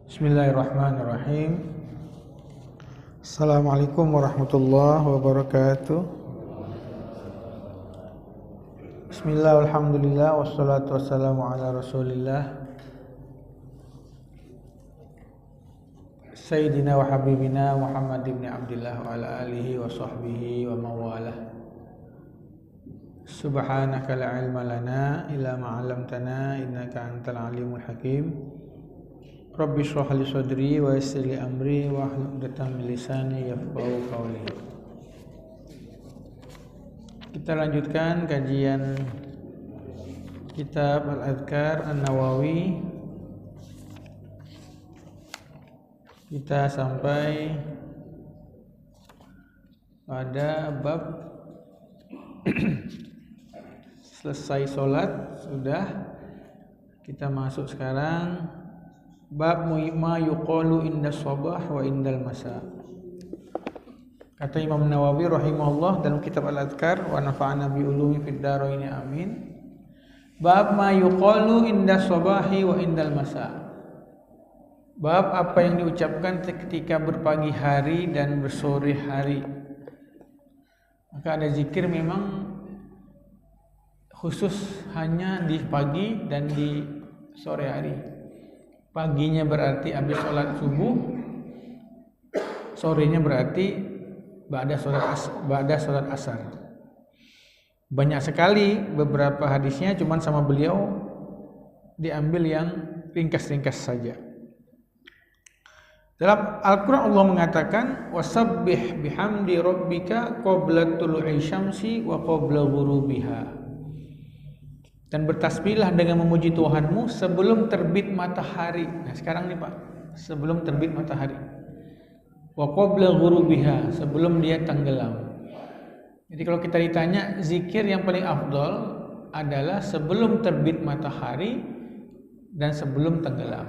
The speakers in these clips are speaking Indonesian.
Bismillahirrahmanirrahim. Assalamualaikum warahmatullahi wabarakatuh. Bismillah, alhamdulillah, wassalatu wassalamu ala rasulillah Sayyidina wa habibina Muhammad ibn Abdillah wa ala alihi wa sahbihi wa mawalah. Subhanaka la ilma lana illa ma'alamtana innaka antal alimul hakim. Rabbi shrah li sadri wa yassir li amri wa hlul 'uqdatam min lisani yafqahu qawli. Kita lanjutkan kajian kitab Al-Adhkar An-Nawawi. Kita sampai pada bab selesai sholat sudah. Kita masuk sekarang bab ma yuqalu inda sabah wa indal masa. Kata Imam Nawawi rahimahullah dalam kitab Al-Adhkar, wa nafa'ana bi ulumi fid dharain amin. Bab ma yuqalu inda sabahi wa indal masa. Bab apa yang diucapkan ketika berpagi hari dan bersore hari. Maka ada zikir memang khusus hanya di pagi dan di sore hari. Paginya berarti habis sholat subuh, sorenya berarti ba'da sholat asar. Banyak sekali beberapa hadisnya, cuman sama beliau diambil yang ringkas-ringkas saja. Dalam Al-Quran Allah mengatakan wasabbih bihamdi rabbika qabla tulu'i syamsi wa qabla ghurubiha. Dan bertasbihlah dengan memuji Tuhanmu sebelum terbit matahari. Nah sekarang nih Pak, sebelum terbit matahari. Wa qabla ghurubiha, sebelum dia tenggelam. Jadi kalau kita ditanya zikir yang paling afdal adalah sebelum terbit matahari dan sebelum tenggelam.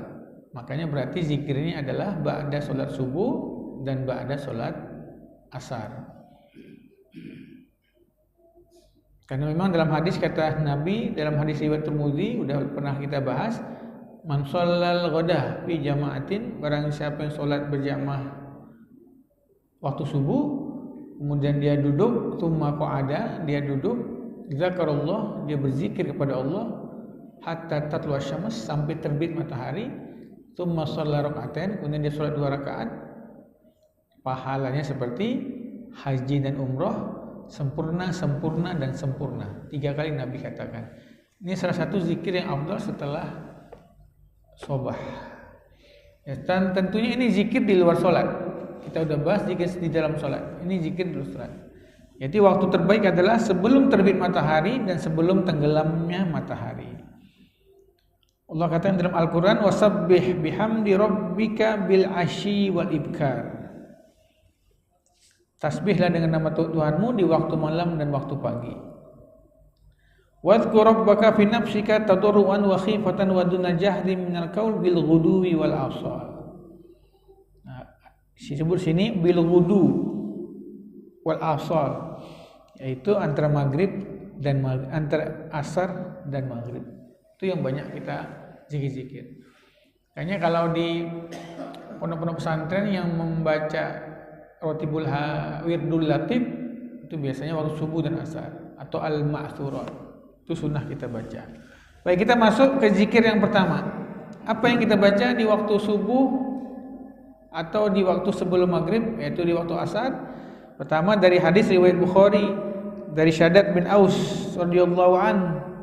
Makanya berarti zikir ini adalah ba'da sholat subuh dan ba'da sholat asar. Karena memang dalam hadis kata Nabi, dalam hadis riwayat Tirmidzi udah pernah kita bahas, man shallal ghadah fi jama'atin, barang siapa yang sholat berjamaah waktu subuh, kemudian dia duduk, tsumma qa'ada, dia duduk, zakarallah, dia berzikir kepada Allah, hatta tatlu asy-syams, sampai terbit matahari, tsumma shalla raka'atain, kemudian dia sholat 2 rakaat, pahalanya seperti haji dan umrah, sempurna, sempurna, dan sempurna. 3 kali Nabi katakan. Ini salah satu zikir yang afdal setelah sobah. Ya, dan tentunya ini zikir di luar sholat. Kita udah bahas zikir di dalam sholat. Ini zikir di luar sholat. Jadi waktu terbaik adalah sebelum terbit matahari dan sebelum tenggelamnya matahari. Allah katakan dalam Al-Quran, wasabbih bihamdi rabbika bil asyi wal ibkar. Tasbihlah dengan nama Tuhanmu di waktu malam dan waktu pagi. Wadhkur rabbaka fi nafsika tadarruan wa khifatan wa duna jahri minal qaul bil ghuduwi wal asal. Nah, disebut sini bil ghudu wal asal, yaitu antara maghrib dan antara asar dan maghrib. Itu yang banyak kita zikir-zikir. Kayaknya kalau di pondok-pondok pesantren yang membaca Rotibul Wirdul Latif itu biasanya waktu subuh dan asar, atau al-ma'thurat. Itu sunnah kita baca. Baik, kita masuk ke zikir yang pertama. Apa yang kita baca di waktu subuh atau di waktu sebelum maghrib, yaitu di waktu asar. Pertama dari hadis riwayat Bukhari dari Syaddad bin Aus radhiyallahu an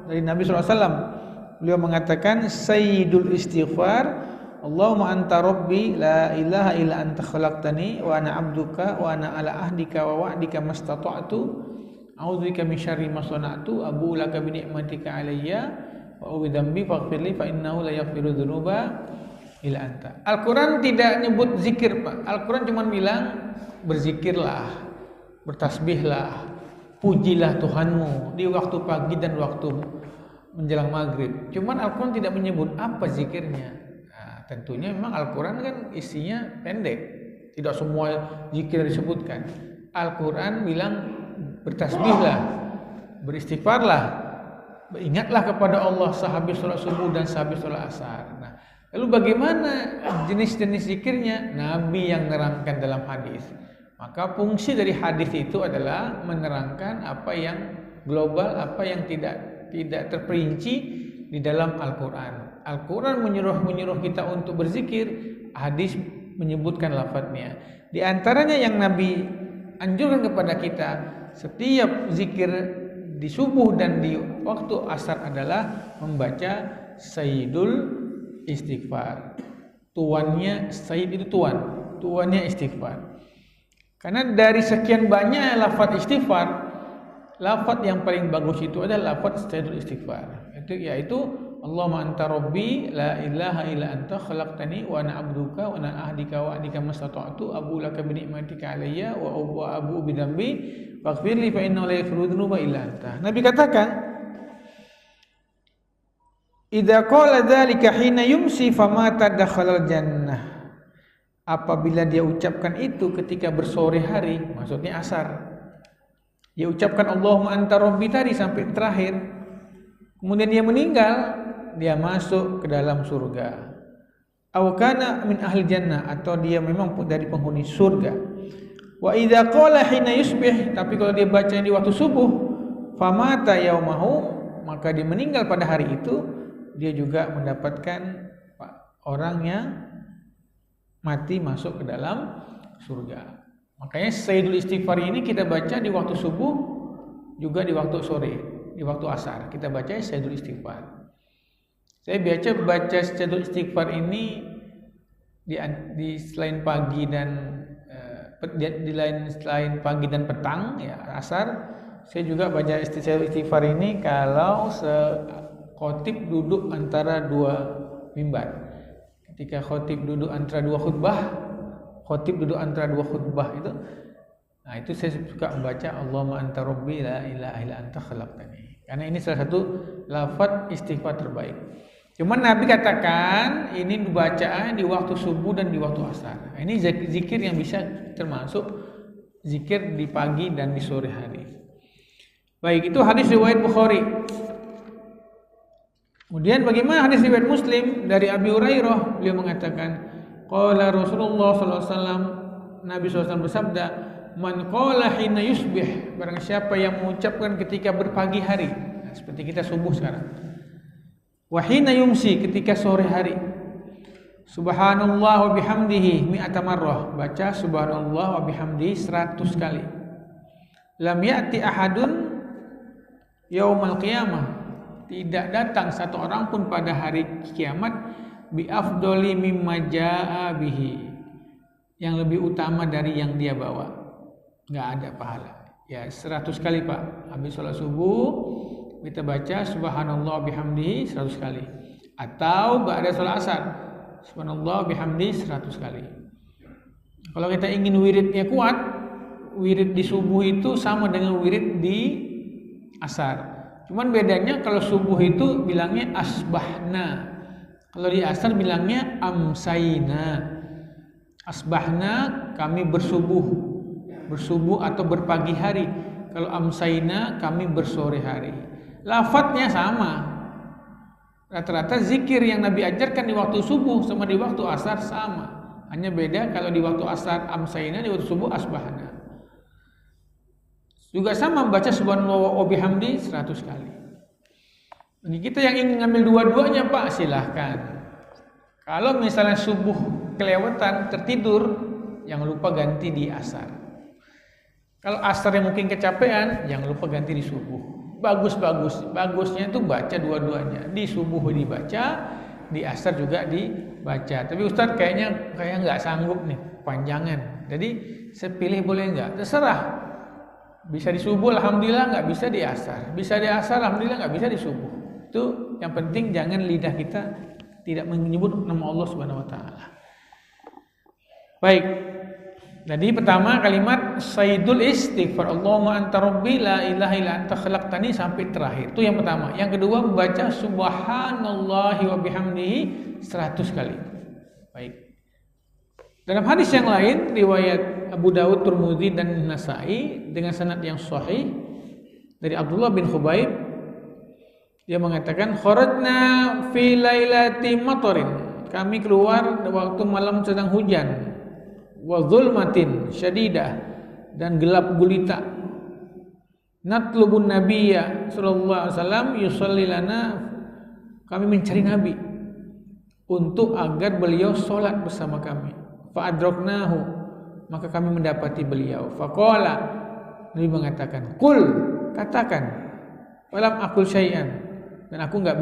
dari Nabi SAW. Beliau mengatakan sayyidul istighfar, Allahumma anta rabbi la ilaha illa anta khalaqtani wa ana abduka wa ana ala ahdika wa wa'dika mastata'tu a'udzubika min syarri ma sana'tu abu laka bi ni'matika alayya wa ubi dzambi faghfirli fa innahu la yaghfiru dzunuba illa anta. Al-Qur'an tidak nyebut zikir, Pak. Al-Qur'an cuma bilang berzikirlah, bertasbihlah, pujilah Tuhanmu di waktu pagi dan waktu menjelang maghrib. Cuman Al-Qur'an tidak menyebut apa zikirnya. Tentunya memang Al-Quran kan isinya pendek, tidak semua zikir disebutkan. Al-Quran bilang bertasbihlah, beristighfarlah, ingatlah kepada Allah sehabis sholat subuh dan sehabis sholat asar. Nah, Lalu bagaimana jenis-jenis zikirnya? Nabi yang menerangkan dalam hadis. Maka fungsi dari hadis itu adalah menerangkan apa yang global, apa yang tidak terperinci di dalam Al-Quran. Al-Quran menyuruh kita untuk berzikir, hadis menyebutkan lafadznya. Di antaranya yang Nabi anjurkan kepada kita, setiap zikir di subuh dan di waktu asar adalah membaca Sayyidul Istighfar. Tuannya Sayyid itu tuannya istighfar. Karena dari sekian banyak lafaz istighfar, lafaz yang paling bagus itu adalah lafaz Sayyidul Istighfar. Yaitu Allahumma anta rabbi la ilaha illa anta khalaqtani wa ana abduka wa ana ahdika wa ahdika mastata'tu abu laka bi ni'matika alayya wa abu bi dhanbi faghfirli fa innahu la yaghfiru dzunuba illa anta. Nabi katakan, idza qala dzalika hina yumsi famata dakhalal jannah. Apabila dia ucapkan itu ketika bersore hari, maksudnya asar. Dia ucapkan Allahumma anta rabbi tadi sampai terakhir. Kemudian dia meninggal, dia masuk ke dalam surga. Aw kana min ahli jannah, atau dia memang dari penghuni surga. Wa idza qala hina yusbih, tapi kalau dia baca di waktu subuh, famata yaumahu, maka dia meninggal pada hari itu, dia juga mendapatkan orang yang mati masuk ke dalam surga. Makanya Sayyidul Istighfar ini kita baca di waktu subuh, juga di waktu sore, di waktu asar. Kita baca Sayyidul Istighfar. Saya baca Sayyidul Istighfar ini di selain pagi dan selain pagi dan petang, ya asar. Saya juga baca Sayyidul Istighfar ini kalau khotib duduk antara dua mimbar. Ketika khotib duduk antara dua khutbah itu, nah itu saya suka membaca Allahumma anta rabbi la ilaha illa anta khalaqtani. Karena ini salah satu lafaz istighfar terbaik. Cuman Nabi katakan ini dibaca di waktu subuh dan di waktu asar. Nah, ini zikir yang bisa termasuk zikir di pagi dan di sore hari. Baik, itu hadis riwayat Bukhari. Kemudian bagaimana hadis riwayat Muslim dari Abi Hurairah? Beliau mengatakan, qala Rasulullah sallallahu alaihi wasallam, Nabi SAW bersabda, man qala hina yusbih, barang siapa yang mengucapkan ketika berpagi hari, nah, seperti kita subuh sekarang. Wa hina yumsi, ketika sore hari. Subhanallah wa bihamdihi mi'ata marrah, baca subhanallah wa bihamdihi 100 kali. Lam ya'ti ahadun yaumal qiyamah, tidak datang satu orang pun pada hari kiamat bi afdoli mimma jaa bihi, yang lebih utama dari yang dia bawa. Enggak ada pahala. Ya 100 kali Pak. Habis sholat subuh kita baca subhanallah bihamdihi 100 kali. Atau ba'da sholat asar subhanallah bihamdihi 100 kali. Kalau kita ingin wiridnya kuat, wirid di subuh itu sama dengan wirid di asar. Cuman bedanya kalau subuh itu bilangnya asbahna, kalau di asar bilangnya amsayna. Asbahna kami bersubuh atau berpagi hari. Kalau amsayna kami bersore hari. Lafadznya sama. Rata-rata zikir yang Nabi ajarkan di waktu subuh sama di waktu asar sama. Hanya beda kalau di waktu asar amsayna, di waktu subuh asbahna. Juga sama membaca subhanallah wa bihamdi 100 kali. Bagi kita yang ingin ngambil dua-duanya Pak, silahkan. Kalau misalnya subuh kelewatan tertidur, jangan lupa ganti di asar. Kalau asar yang mungkin kecapean, jangan lupa ganti di subuh. Bagusnya itu baca dua-duanya. Di subuh dibaca, di asar juga dibaca. Tapi Ustaz kayaknya nggak sanggup nih, panjangan. Jadi saya pilih boleh nggak? Terserah. Bisa di subuh alhamdulillah, nggak bisa di asar. Bisa di asar alhamdulillah, nggak bisa di subuh. Itu yang penting jangan lidah kita tidak menyebut nama Allah Subhanahu wa taala. Baik. Jadi pertama kalimat Sayyidul Istighfar, Allahumma anta rabbi la ilaha illa anta khalaqtani sampai terakhir. Itu yang pertama. Yang kedua membaca subhanallahi wa bihamdihi 100 kali. Baik. Dalam hadis yang lain riwayat Abu Dawud, Tirmidzi dan Nasa'i dengan sanad yang sahih dari Abdullah bin Khubayb, dia mengatakan kharajna fi lailati matarin, kami keluar waktu malam sedang hujan, wa zulmatin syadidah, dan gelap gulita. Natlubun nabiyya sallallahu alaihi wasallam yusalli lana, kami mencari Nabi untuk agar beliau sholat bersama kami. Fa adraknahu, maka kami mendapati beliau. Faqala, Nabi mengatakan, qul, katakan, walam aqul syai'an, dan aku enggak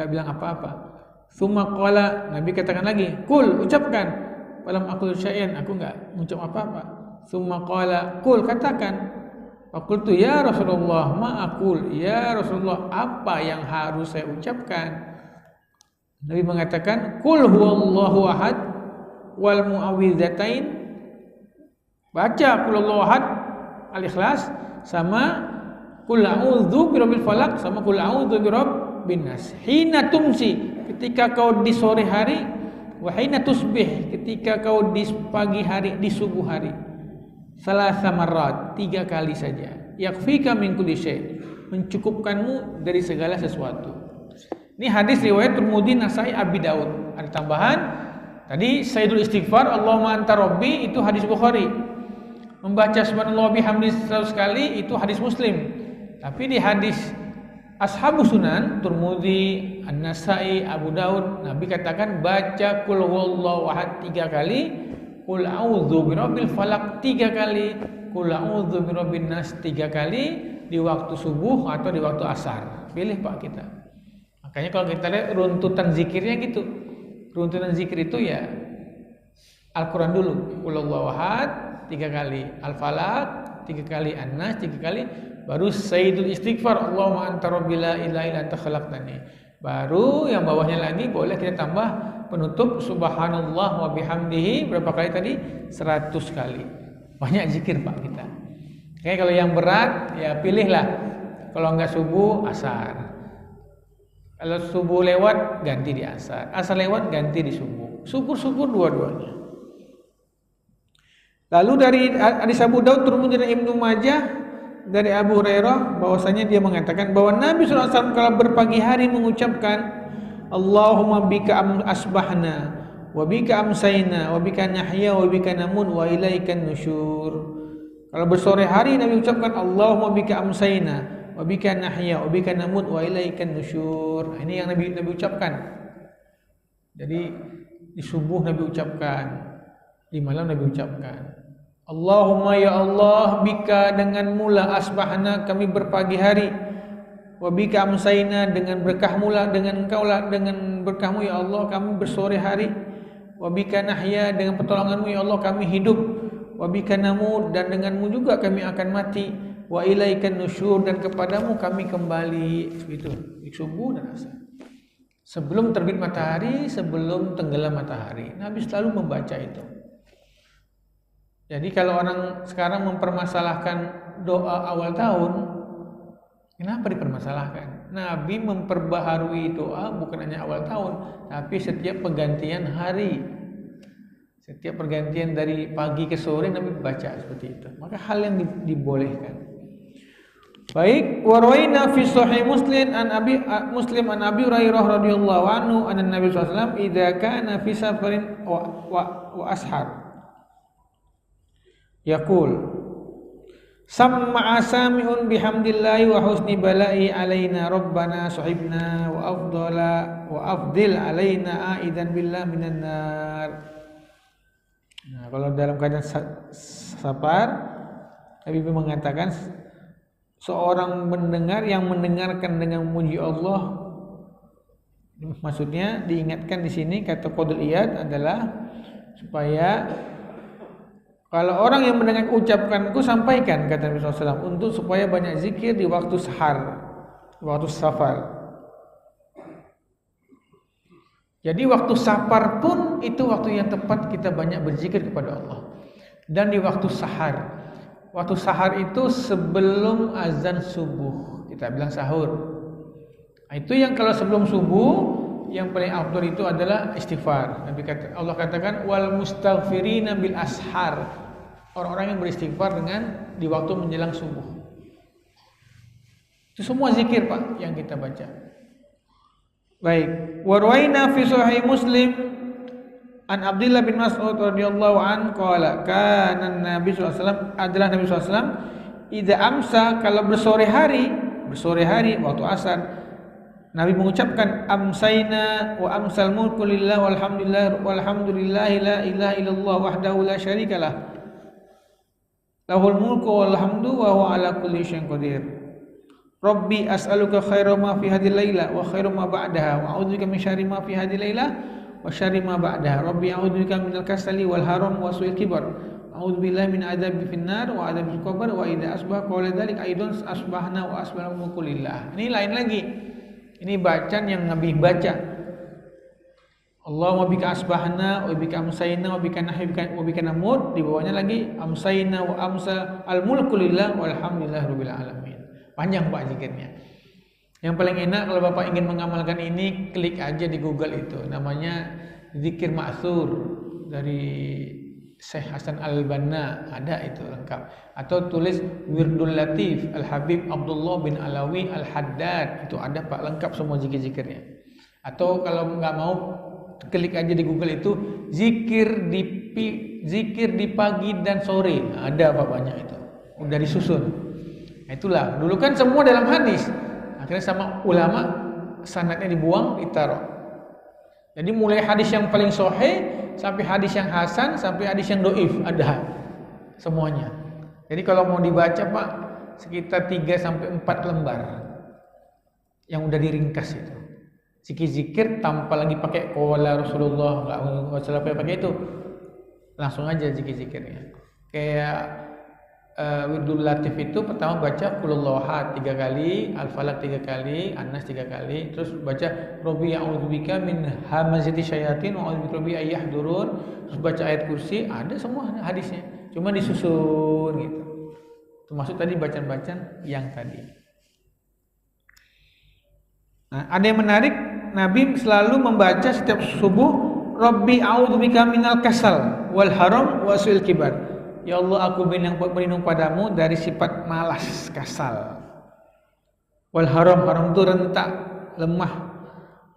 bilang apa-apa. Tsumma qala, Nabi katakan lagi, qul, ucapkan, walam aqul syai'an, aku enggak mengucap apa-apa. Tsumma qala, qul, katakan. Faqultu ya Rasulullah, ma aqul, ya Rasulullah, apa yang harus saya ucapkan? Nabi mengatakan, qul huwallahu ahad wal muawwidzatain, baca qul huwallahu ahad al-ikhlas sama qul a'udzu birabbil falaq sama qul a'udzu birabbin nas. Hina tumsi, ketika kau di sore hari, wa hina tusbih, ketika kau di pagi hari, di subuh hari. Salasa marrat, 3 kali saja. Yakfika min kulli syai', mencukupkanmu dari segala sesuatu. Ini hadis riwayat Tirmidzi, Nasai, Abi Daud. Ada tambahan tadi Sayyidul Istighfar, Allahumma anta rabbi, itu hadis Bukhari. Membaca subhanallah bihamdi 100 kali itu hadis Muslim. Tapi di hadis Ashabus Sunan, Tirmidzi, An-Nasai, Abu Daud, Nabi katakan baca qul huwallahu ahad 3 kali, qul a'udzu birabbil falaq 3 kali, qul a'udzu birabbin nas 3 kali di waktu subuh atau di waktu asar. Pilih Pak kita. Makanya kalau kita lihat runtutan zikirnya gitu. Runtutan zikir itu ya Al-Qur'an dulu, qul huwallahu ahad 3 kali, Al-Falaq 3 kali, An-Nas 3 kali, baru Sayyidul Istighfar, Allahumma anta rabbi la ilaha illa anta khalaqtani. Baru yang bawahnya lagi boleh kita tambah penutup subhanallah wa bihamdihi berapa kali tadi? 100 kali. Banyak zikir Pak kita. Oke, kalau yang berat ya pilihlah. Kalau enggak subuh, asar. Kalau subuh lewat ganti di asar. Asar lewat ganti di subuh. Syukur-syukur dua-duanya. Lalu dari hadis Abu Daud, Tirmidzi dan Ibnu Majah dari Abu Hurairah bahwasanya dia mengatakan bahwa Nabi sallallahu alaihi wasallam kalau berpagi hari mengucapkan Allahumma bika asbahna wa bika amsayna wa bika nahya wa bika namun wa ilaikan nusyur. Kalau bersore hari Nabi ucapkan Allahumma bika amsayna wa bika nahya wa bika namun wa ilaikan nusyur. Ini yang Nabi ucapkan. Jadi di subuh Nabi ucapkan, di malam Nabi ucapkan. Allahumma ya Allah, bika dengan mula asbahna kami berpagi hari. Wa bika amsayna dengan berkahmu lah, dengan engkau lah, dengan berkahmu ya Allah kami bersore hari. Wa bika nahya, dengan pertolonganmu ya Allah kami hidup. Wa bika namut, dan denganmu juga kami akan mati. Wa ilaikan nusyur, dan kepadamu kami kembali. Itu di subuh dan asar. Sebelum terbit matahari, sebelum tenggelam matahari, Nabi selalu membaca itu. Jadi kalau orang sekarang mempermasalahkan doa awal tahun, kenapa dipermasalahkan? Nabi memperbaharui doa bukan hanya awal tahun, tapi setiap pergantian hari. Setiap pergantian dari pagi ke sore Nabi baca seperti itu. Maka hal yang dibolehkan. Baik, wa rawaina fi sahih Muslim an Abi Hurairah radhiyallahu anhu anna Nabi sallallahu alaihi wasallam idza kana fi safarin wa ashar yaqul sam'a sami'un bihamdillahi wa husni bala'i alaina rabbana sahibna wa afdil alaina aidan billah minan nar. Nah, kalau dalam keadaan safar Nabi mengatakan seorang mendengar yang mendengarkan dengan memuji Allah, maksudnya diingatkan di sini kata Qadul Iyad adalah supaya kalau orang yang mendengar ucapkanku sampaikan kata Nabi SAW untuk supaya banyak zikir di waktu sahar, waktu safar. Jadi waktu safar pun itu waktu yang tepat kita banyak berzikir kepada Allah. Dan di waktu sahar. Waktu sahar itu sebelum azan subuh, kita bilang sahur. Itu yang kalau sebelum subuh yang paling afdal itu adalah istighfar. Allah katakan wal mustaghfirina bil ashar. Orang-orang yang beristighfar dengan di waktu menjelang subuh. Itu semua zikir Pak yang kita baca. Baik, warwaina fi sahih Muslim an Abdullah bin Mas'ud radhiyallahu an qala kana Nabi sallallahu alaihi wasallam adalah Nabi sallallahu alaihi wasallam idza amsa kalau bersore hari waktu asar Nabi mengucapkan amsayna wa amsal mulku lillah walhamdulillah la ilaha illallah wahdahu la syarikalah lahul mulku wal hamdu wa huwa ala kulli syai'in qadir. Rabbi as'aluka khaira ma fi hadhihi laila wa khaira ma ba'daha wa a'udzubika min syarri ma fi hadhihi laila wa syarri ma ba'daha. Rabbi a'udzubika minal kasali wal haram wa su'il kibar. A'udzubillahi min adzabi finnar wa adzabil qabr wa idza asbaha qala dzalik aidan asbahna wa asbaha mulku lillah. Ini lain lagi. Ini bacaan yang Nabi baca. Allahumma bika asbahna wa bika amsayna wa bika nahya wa bika namut. Di bawahnya lagi amsayna wa amsa al mulku lillah walhamdulillahi rabbil alamin. Panjang Pak zikirnya. Yang paling enak kalau Bapak ingin mengamalkan ini, klik aja di Google itu. Namanya Zikir Ma'thur dari Syekh Hasan Al-Banna, ada itu lengkap. Atau tulis Wirdul Latif Al-Habib Abdullah bin Alawi Al-Haddad, itu ada Pak lengkap semua zikir-zikirnya. Atau kalau nggak mau, klik aja di Google itu zikir di pagi dan sore. Nah, ada Pak banyak itu. Udah disusun. Nah, itulah, dulu kan semua dalam hadis. Akhirnya sama ulama sanadnya dibuang, ditaruh. Jadi mulai hadis yang paling sahih sampai hadis yang hasan sampai hadis yang dhaif ada semuanya. Jadi kalau mau dibaca Pak sekitar 3 sampai 4 lembar yang udah diringkas itu. Zikir-zikir tanpa lagi pakai qala Rasulullah, enggak usah pakai itu. Langsung aja zikir-zikirnya. Kayak Wirdul Latif itu pertama baca Qulullahu ahad 3 kali, Al-Falaq 3 kali, An-Nas 3 kali, terus baca Rabbi a'udzubika min hamazati syayatin wa a'udzubika rabbi ayyahdurun, terus baca ayat kursi, ada semua hadisnya. Cuma disusun gitu. Termasuk tadi bacaan-bacaan yang tadi. Nah, ada yang menarik, Nabi selalu membaca setiap subuh Rabbi a'udzubika minal kasal wal haram wa su'il kibar. Ya Allah, aku berlindung padamu dari sifat malas, kasal. Wal haram itu rentak, lemah.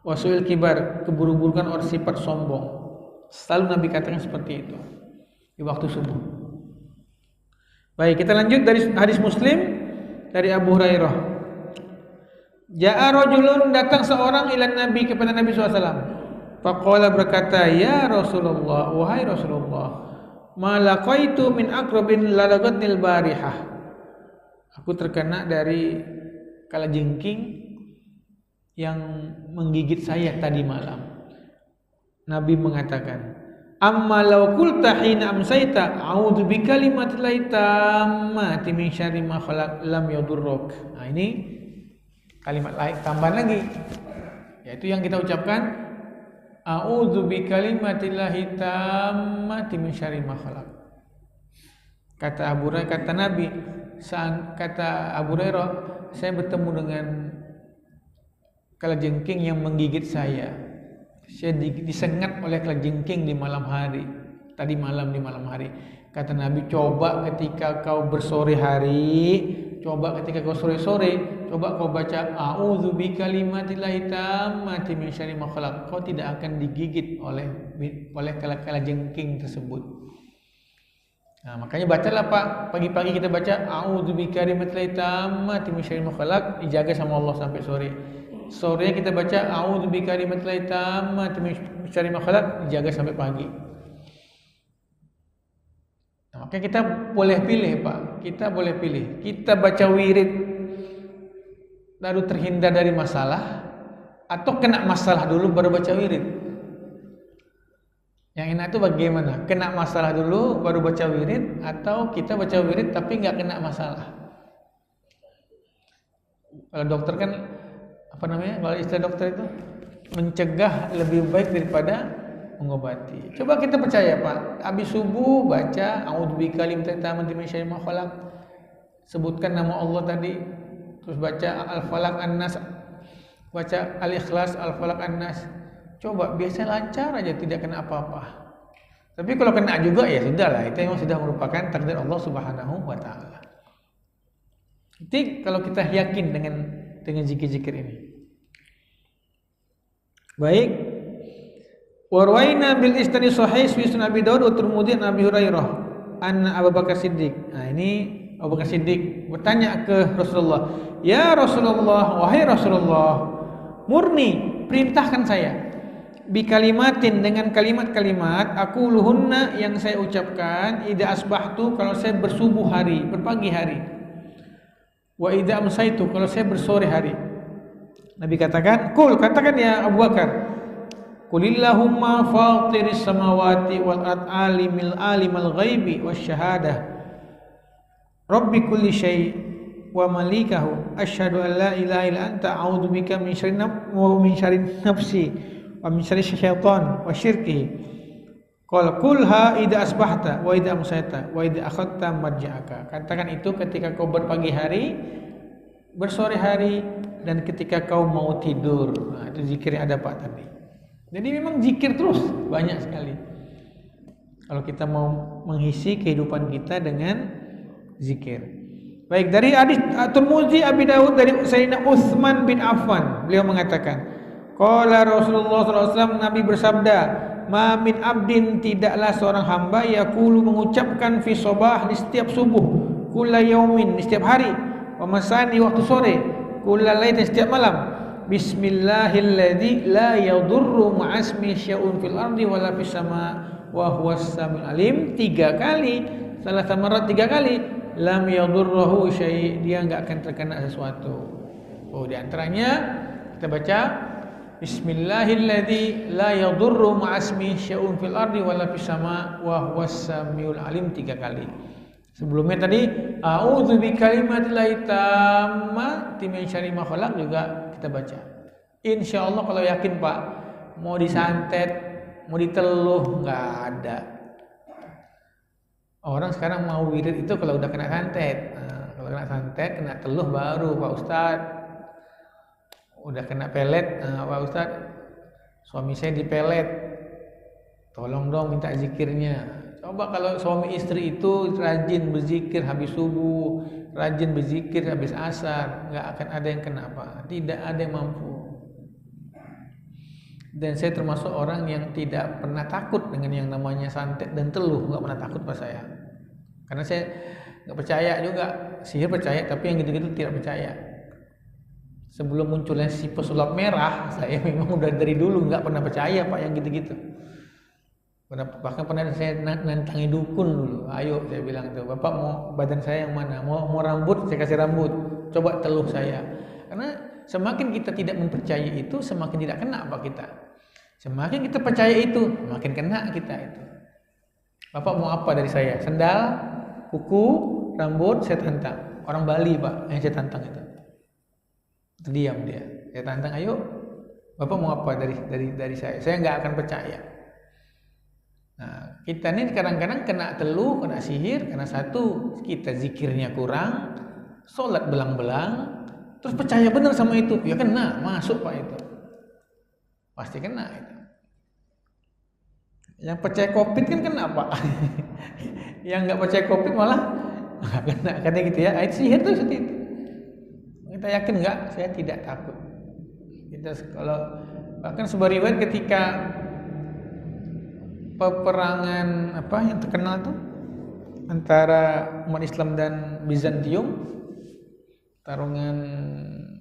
Wasuil kibar, keburu-burukan orang sifat sombong. Selalu Nabi katakan seperti itu di waktu subuh. Baik, kita lanjut dari hadis Muslim dari Abu Hurairah. Ja'a rajulun, datang seorang ila Nabi kepada Nabi SAW. Faqala, berkata, ya Rasulullah, wahai Rasulullah, malaqaitu min aqrabin lalagatnil barihah. Aku terkena dari kalajengking yang menggigit saya tadi malam. Nabi mengatakan, amma law qulta hina amsayta a'udzu bikalimatillahi tammati min syarri ma khalaq lam yadurruk. Nah, ini kalimat lain tambahan lagi, yaitu yang kita ucapkan a'udzu bikalimatillahi tammati min syarri ma khalaq. Kata Nabi, kata Abu Hurairah, saya bertemu dengan kalajengking yang menggigit saya. Saya disengat oleh kalajengking di malam hari. Tadi malam di malam hari. Kata Nabi, coba ketika kau bersore hari, coba ketika kau sore-sore, coba kau baca a'udzu bikalimatillahi tammati min syarri ma khalaq. Kau tidak akan digigit oleh kalajengking tersebut. Nah, makanya bacalah Pak, pagi-pagi kita baca a'udzu bikalimatillahi tammati min syarri ma khalaq, dijaga sama Allah sampai sore. Sore kita baca a'udzu bikalimatillahi tammati min syarri ma khalaq, dijaga sampai pagi. Nah, makanya kita boleh pilih Pak, kita boleh pilih. Kita baca wirid baru terhindar dari masalah, atau kena masalah dulu baru baca wirid. Yang enak itu bagaimana? Kena masalah dulu baru baca wirid, atau kita baca wirid tapi nggak kena masalah? Kalau dokter kan kalau istilah dokter itu mencegah lebih baik daripada mengobati. Coba kita percaya Pak, habis subuh baca a'udzu bikalimatillahi tammati min syarri ma khalaq, sebutkan nama Allah tadi, terus baca Al-Falaq An-Nas, baca Al-Ikhlas, Al-Falaq An-Nas. Coba biasa lancar aja, tidak kena apa-apa. Tapi kalau kena juga ya sudahlah, itu memang sudah merupakan takdir Allah Subhanahu wa taala. Jadi kalau kita yakin dengan zikir-zikir ini. Baik. Warwaina bil isnadi sahih fi Sunan Abi Dawud wa Tirmidzi an Abi Hurairah anna Abu Bakar Siddiq. Nah, ini Abu Bakar Siddiq bertanya ke Rasulullah, "Ya Rasulullah, wahai Rasulullah, murni perintahkan saya bi kalimatin dengan kalimat-kalimat aku luhunna yang saya ucapkan idza asbahtu kalau saya bersubuh hari, berpagi hari. Wa idza amsaitu kalau saya bersore hari." Nabi katakan, katakan ya Abu Bakar, Qulillahumma fatiris samawati wal ard alimal ghaibi wasyahadah Rabbi kulli syai' wa malikahu asyhadu an la ilaha illa anta a'udzubika min syarri nafsi wa min syarri syaitan wa syirkihi. Qala kulha idza asbahta wa idza amsayta wa idza akhadta marja'aka. Katakan itu ketika kau berpagi hari, bersore hari, dan ketika kau mau tidur. Nah, itu zikir ada Pak tadi. Jadi memang zikir terus banyak sekali. Kalau kita mau mengisi kehidupan kita dengan zikir. Baik, dari hadis Tirmidzi Abi Dawud dari Sayyidina Utsman bin Affan, beliau mengatakan, qala Rasulullah SAW, Nabi bersabda, ma min abdin tidaklah seorang hamba yaqulu mengucapkan fi shabah di setiap subuh, kulla yaumin di setiap hari, wa masani waktu sore, kulla lailatin setiap malam. Bismillahilladzi la yadurru ma'asmi syai'un fil ardi wala fis sama wa huwas samiul alim 3 kali, salah samarat 3 kali, lam yadurruhu syai', dia enggak akan terkena sesuatu. Oh, di antaranya kita baca Bismillahilladzi la yadurru ma'asmi syai'un fil ardi wala fis sama wa huwas samiul alim 3 kali. Sebelumnya tadi a'udzu bikalimatillahi tammati min syarri ma khalaq juga kita baca. Insyaallah kalau yakin Pak, mau disantet, mau diteluh enggak ada. Orang sekarang mau wirid itu kalau udah kena santet. Nah, kalau kena santet, kena teluh baru Pak Ustadz. Udah kena pelet, Pak Ustadz, suami saya dipelet. Tolong dong minta zikirnya. Coba kalau suami istri itu rajin berzikir habis subuh, rajin berzikir habis asar, nggak akan ada yang kena apa, tidak ada yang mampu. Dan saya termasuk orang yang tidak pernah takut dengan yang namanya santet dan teluh, nggak pernah takut pas saya. Karena saya nggak percaya juga, sihir percaya, tapi yang gitu-gitu tidak percaya. Sebelum munculnya si pesulap merah, saya memang udah dari dulu nggak pernah percaya Pak yang gitu-gitu. Bahkan pernah saya nantangi dukun dulu. Ayo saya bilang tuh, Bapak mau badan saya yang mana? Mau rambut, saya kasih rambut. Coba teluh saya. Karena semakin kita tidak mempercayai itu, semakin tidak kena Pak kita. Semakin kita percaya itu, makin kena kita itu. Bapak mau apa dari saya? Sendal, kuku, rambut, saya tantang. Orang Bali Pak yang saya tantang itu. Terdiam dia. Saya tantang, ayo. Bapak mau apa dari saya? Saya nggak akan percaya. Nah, kita ini kadang-kadang kena teluh, kena sihir karena satu, kita zikirnya kurang, sholat belang-belang, terus percaya benar sama itu, ya kena, masuk Pak itu. Pasti kena itu. Yang percaya COVID kan kena Pak. Yang nggak percaya COVID malah nggak kena, katanya gitu ya. Itu sihir tuh seperti itu. Kita yakin nggak? Saya tidak takut. Kita kalau bahkan sebuah riwayat ketika peperangan apa yang terkenal tuh antara umat Islam dan Bizantium, tarungan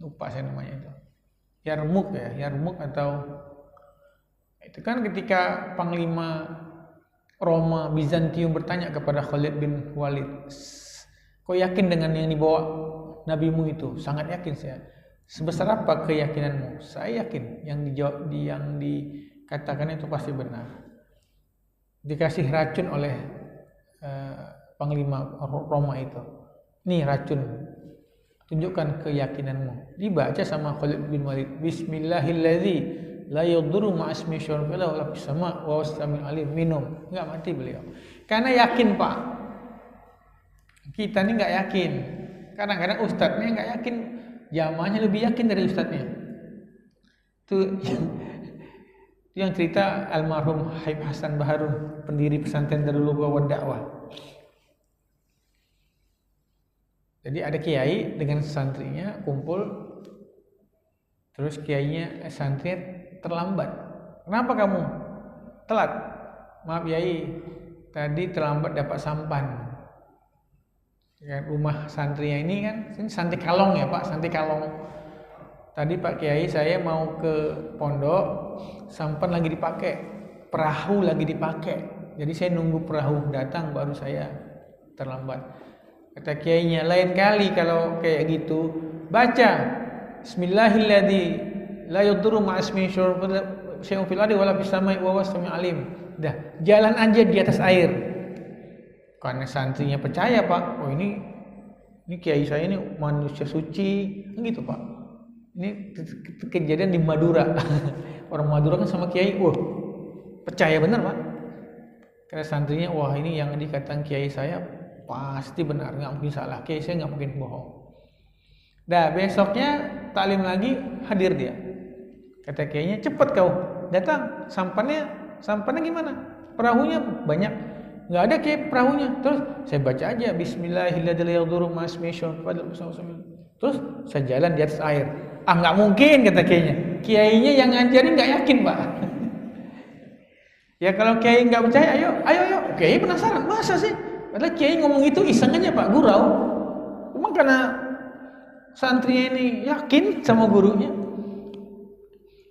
lupa saya namanya itu, Yarmuk atau itu kan ketika Panglima Roma Bizantium bertanya kepada Khalid bin Walid, kau yakin dengan yang dibawa nabimu itu? Sangat yakin saya. Sebesar apa keyakinanmu? Saya yakin yang dikatakan itu pasti benar. Dikasih racun oleh Panglima Roma itu. Nih racun, tunjukkan keyakinanmu. Dibaca sama Khalid bin Walid, Bismillahilladzi la yadurru ma'asmi syai'un fil ardi wala fis sama' wa huwas samiul alim. Minum, enggak mati beliau. Karena yakin Pak. Kita ini enggak yakin. Kadang-kadang ustadznya enggak yakin, jamaahnya lebih yakin dari ustadznya. Itu yang cerita almarhum Habib Hasan Baharun, pendiri pesantren Darul Lughah wa Dakwah. Jadi ada kiai dengan santrinya kumpul, terus kiainya santri terlambat. Kenapa kamu telat? Maaf Yai, tadi terlambat dapat sampan. Ya, rumah santrinya ini kan, ini santri kalong ya Pak, santri kalong. Tadi Pak Kiai saya mau ke pondok, sampan lagi dipakai, perahu lagi dipakai. Jadi saya nunggu perahu datang baru saya terlambat. Kata kiainya, lain kali kalau kayak gitu, baca Bismillahilladzi la yadurru ma'asmihi syai'un fil ardi wala fis samai wa huwas samiul alim. Dah, jalan aja di atas air. Karena santrinya percaya, Pak. Oh, ini kiai saya ini manusia suci, gitu, Pak. Ini kejadian di Madura. Orang Madura kan sama kiai, wah, percaya benar, Pak. Karena santrinya, wah ini yang dikatakan kiai saya pasti benar, nggak mungkin salah. Kiai saya nggak mungkin bohong. Dah, besoknya taklim lagi, hadir dia. Kata kiainya, cepat kau datang. Sampannya gimana? Perahunya banyak. Nggak ada kiai perahunya. Terus saya baca aja Bismillahirrahmanirrahim. Terus saya jalan di atas air. Ah, nggak mungkin, kata kiainya. Kiainya yang ngajarin nggak yakin, Pak. Ya kalau kiai nggak percaya, ayo. Kiai penasaran, masa sih? Padahal kiai ngomong itu iseng aja, Pak, gurau. Cuma karena santrinya ini yakin sama gurunya.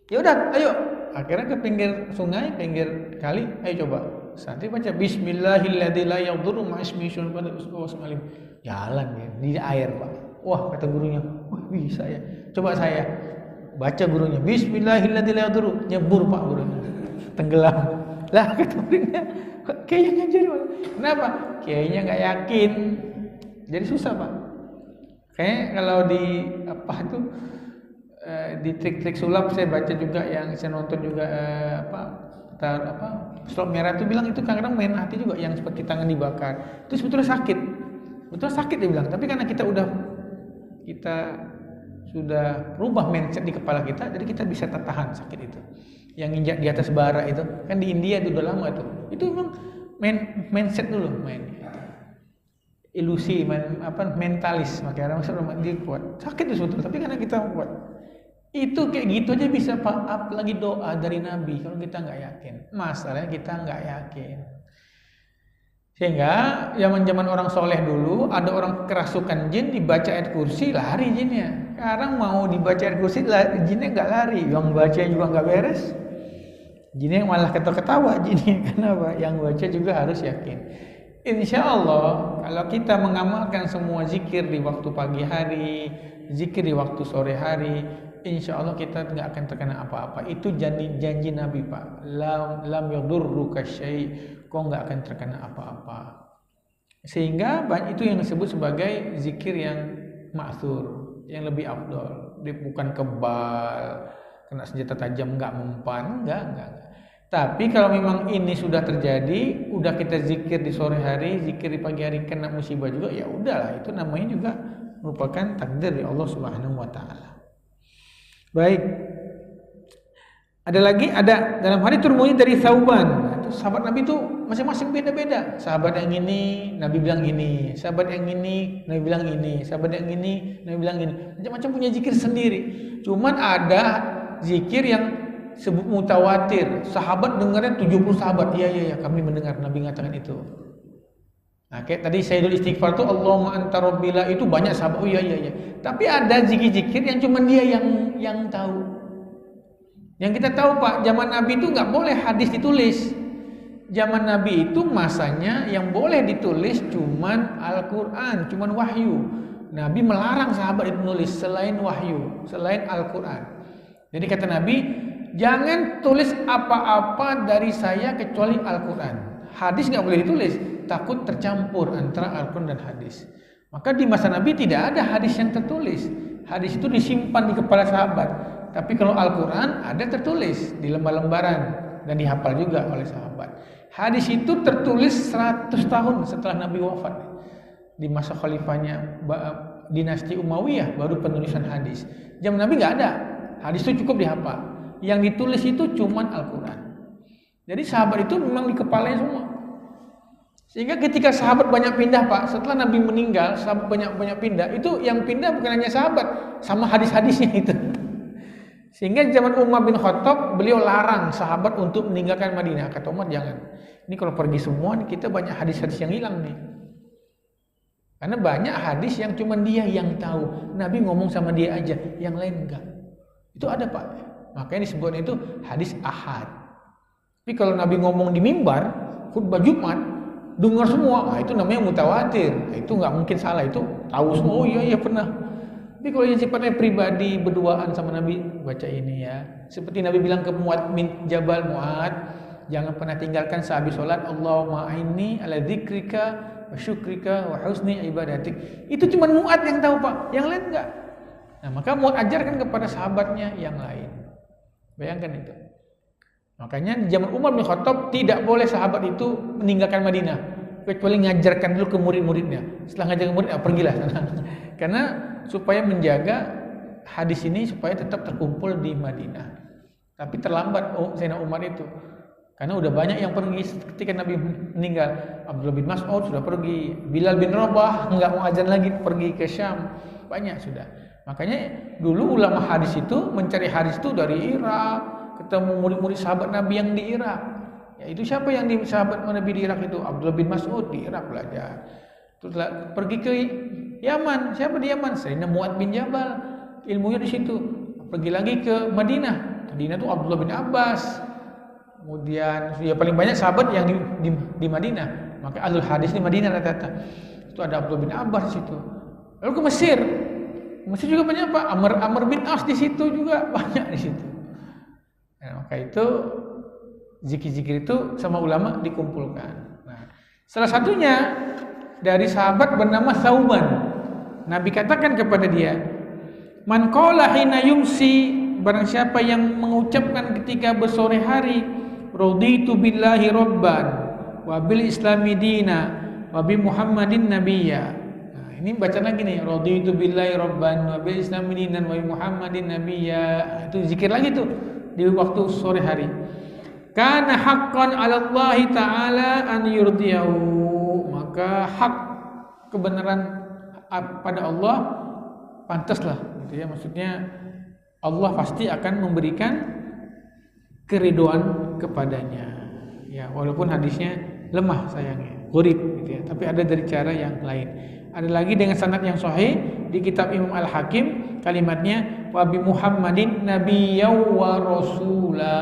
Ya udah, ayo. Akhirnya ke pinggir sungai, pinggir kali, ayo coba. Santri baca Bismillahilladzi la yadurru ma'asmihi syai'un fil ardi wa huwas samiul alim. Jalan dia di air, Pak. Wah, kata gurunya, wah bisa ya. Coba saya baca gurunya Bismillahilladzi la yadurru, nyebur Pak gurunya. Tenggelam. Lah kata gurunya, kayaknya ngajar. Kenapa? Kayaknya nggak yakin. Jadi susah, Pak. Kayaknya kalau di di trik-trik sulap saya baca juga, yang saya nonton juga slot merah itu bilang itu kadang-kadang main hati juga, yang seperti tangan dibakar. Itu sebetulnya sakit. Betul sakit dia bilang, tapi karena kita sudah rubah mindset di kepala kita, jadi kita bisa tahan sakit itu. Yang injak di atas bara itu kan di India itu udah lama itu. Itu memang mindset dulu main. Ilusi, mentalis, makanya orang dia kuat. Sakit itu sebetulnya, tapi karena kita kuat. Itu kayak gitu aja bisa, Pak. Apalagi doa dari Nabi kalau kita nggak yakin. Masalahnya kita nggak yakin. Sehingga zaman orang soleh dulu ada orang kerasukan jin, dibaca ayat kursi lari jinnya. Sekarang mau dibaca ayat kursi jinnya nggak lari, yang baca juga nggak beres. Jinnya malah ketawa jinnya. Kenapa? Yang baca juga harus yakin. Insya Allah kalau kita mengamalkan semua zikir di waktu pagi hari, zikir di waktu sore hari, insya Allah kita nggak akan terkena apa-apa. Itu janji Nabi, Pak. Lam yadurruka syai', kau nggak akan terkena apa-apa. Sehingga itu yang disebut sebagai zikir yang ma'thur, yang lebih afdol. Dia bukan kebal, kena senjata tajam nggak mempan, enggak. Tapi kalau memang ini sudah terjadi, udah kita zikir di sore hari, zikir di pagi hari, kena musibah juga, ya udahlah, itu namanya juga merupakan takdir dari Allah Subhanahu wa taala. Baik. Ada dalam hadits Tirmidzi dari Thauban. Sahabat Nabi itu masing-masing beda-beda. Sahabat yang ini Nabi bilang ini, sahabat yang ini Nabi bilang ini, sahabat yang ini Nabi bilang ini. Macam-macam punya zikir sendiri. Cuman ada zikir yang sebut mutawatir. Sahabat dengarnya 70 sahabat. Iya, kami mendengar Nabi mengatakan itu. Nah, kayak tadi Sayyidul Istighfar itu Allahumma anta rabbila, itu banyak sahabat. Oh iya. Tapi ada zikir-zikir yang cuma dia yang tahu. Yang kita tahu, Pak, zaman Nabi itu nggak boleh hadis ditulis. Zaman Nabi itu masanya yang boleh ditulis cuman Al-Quran, cuman wahyu. Nabi melarang sahabat itu menulis selain wahyu, selain Al-Quran. Jadi kata Nabi, jangan tulis apa-apa dari saya kecuali Al-Quran. Hadis nggak boleh ditulis, takut tercampur antara Al-Quran dan hadis. Maka di masa Nabi tidak ada hadis yang tertulis. Hadis itu disimpan di kepala sahabat. Tapi kalau Al-Quran ada tertulis di lembar-lembaran dan dihafal juga oleh sahabat. Hadis itu tertulis 100 tahun setelah Nabi wafat. Di masa khalifahnya dinasti Umayyah baru penulisan hadis. Zaman Nabi nggak ada. Hadis itu cukup dihafal. Yang ditulis itu cuman Al-Quran. Jadi sahabat itu memang di kepalanya semua. Sehingga ketika sahabat banyak pindah, Pak, setelah Nabi meninggal, sahabat banyak pindah. Itu yang pindah bukan hanya sahabat, sama hadis-hadisnya itu. Sehingga zaman Umar bin Khattab, beliau larang sahabat untuk meninggalkan Madinah. Kata Umar, jangan. Ini kalau pergi semua, kita banyak hadis-hadis yang hilang nih. Karena banyak hadis yang cuma dia yang tahu. Nabi ngomong sama dia aja, yang lain enggak. Itu ada Pak. Makanya disebut itu hadis ahad. Tapi kalau Nabi ngomong di mimbar, khutbah Jumat, dengar semua, itu namanya mutawatir. Itu nggak mungkin salah, itu tahu semua. Oh iya pernah. Tapi kalau yang sifatnya pribadi berduaan sama Nabi, baca ini ya. Seperti Nabi bilang ke Mu'ad bin Jabal, Mu'ad, jangan pernah tinggalkan sehabis sholat, Allahumma a'inni ala dzikrika wa syukrika wa husni ibadatik. Itu cuma Mu'ad yang tahu Pak, yang lain enggak. Nah maka Mu'ad ajarkan kepada sahabatnya yang lain. Bayangkan itu. Makanya di zaman Umar bin Khattab tidak boleh sahabat itu meninggalkan Madinah, kecuali ngajarkan dulu ke murid-muridnya. Setelah ngajar ke murid, pergilah sana. Karena supaya menjaga hadis ini supaya tetap terkumpul di Madinah. Tapi terlambat Sayyidina Umar itu. Karena udah banyak yang pergi ketika Nabi meninggal. Abdullah bin Mas'ud sudah pergi, Bilal bin Rabah enggak mau azan lagi, pergi ke Syam. Banyak sudah. Makanya dulu ulama hadis itu mencari hadis itu dari Irak, ketemu murid-murid sahabat Nabi yang di Irak. Ya itu siapa yang di sahabat Nabi di Irak itu? Abdullah bin Mas'ud di Irak belajar. Terus pergi ke Yaman. Siapa di Yaman? Sayyidina Mu'ad bin Jabal. Ilmunya di situ. Pergi lagi ke Madinah. Madinah itu Abdullah bin Abbas. Kemudian ya paling banyak sahabat yang di Madinah. Maka ahlul hadis di Madinah rata-rata. Itu ada Abdullah bin Abbas di situ. Lalu ke Mesir. Mesir juga banyak apa? Amr bin As di situ juga banyak di situ. Nah, maka itu zikir-zikir itu sama ulama dikumpulkan. Nah, salah satunya dari sahabat bernama Thauban. Nabi katakan kepada dia, "Man qala hina yumsi," barang siapa yang mengucapkan ketika bersore hari, "Raditu billahi rabban wa bil islami dina wa bi Muhammadin nabiyya." Nah, ini baca lagi nih, "Raditu billahi rabban wa bil islami dinan wa bi Muhammadin nabiyya." Itu zikir lagi tuh di waktu sore hari. Kana haqqan 'ala Allah taala an yurdiyahu. Maka hak kebenaran pada Allah pantaslah gitu ya, maksudnya Allah pasti akan memberikan keriduan kepadanya ya, walaupun hadisnya lemah sayangnya, gharib gitu ya, tapi ada dari cara yang lain. Ada lagi dengan sanad yang sahih di kitab Imam Al-Hakim, kalimatnya wa bi Muhammadin nabiyyan wa rasula,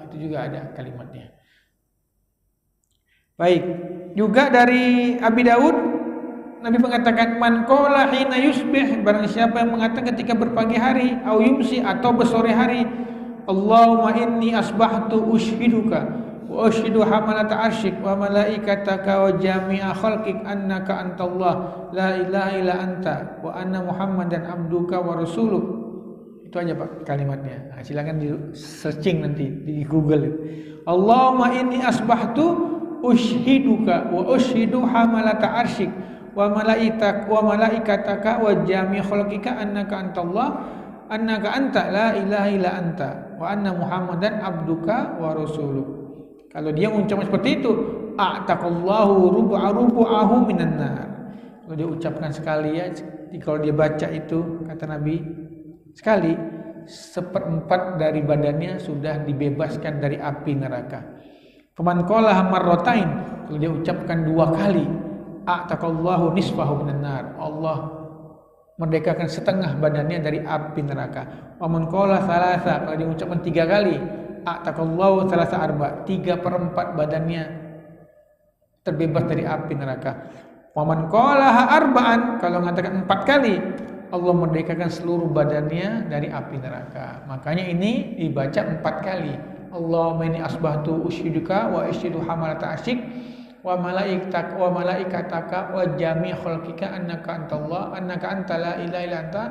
itu juga ada kalimatnya. Baik, juga dari Abi Daud Nabi mengatakan, "Man qala hina yusbih," barang siapa yang mengatakan ketika berpagi hari, au yumsi atau bersore hari, "Allahumma inni asbahtu ushiduka wa ushidu hamalata arsyik wa malaikataka wa jami'a khalqik annaka antallah la ilaha illa anta wa anna Muhammadan abduka wa rasuluk." Itu aja Pak kalimatnya. Nah, silakan di searching nanti di Google. Allahumma inni asbahtu ushiduka wa ushidu hamalata arsyik wa malaikataka wa jami' khalqika annaka antallah annaka anta la ilaha illa anta wa anna Muhammadan abduka wa rasuluk. Kalau dia mengucapkan seperti itu, a'taqallahu rubu'ahu minan nar. Kalau dia ucapkan sekali ya, kalau dia baca itu kata Nabi sekali, 1/4 dari badannya sudah dibebaskan dari api neraka. Faman qalaha marratain, kalau dia ucapkan 2 kali, a'taqallahu nisfahu minan nar. Allah merdekakan setengah badannya dari api neraka. Wa man qala thalatha, kalau dia ucapkan 3 kali, a'taqallahu thalatha arba, 3/4 badannya terbebas dari api neraka. Wa man qalaha arba'an, kalau mengatakan 4 kali, Allah merdekakan seluruh badannya dari api neraka. Makanya ini dibaca 4 kali. Allahumma inni asbahtu ushiduka wa ushidu hamalata asyik wa malaikataka wa jami' khalqika annaka antallah annaka anta la ilaha illa anta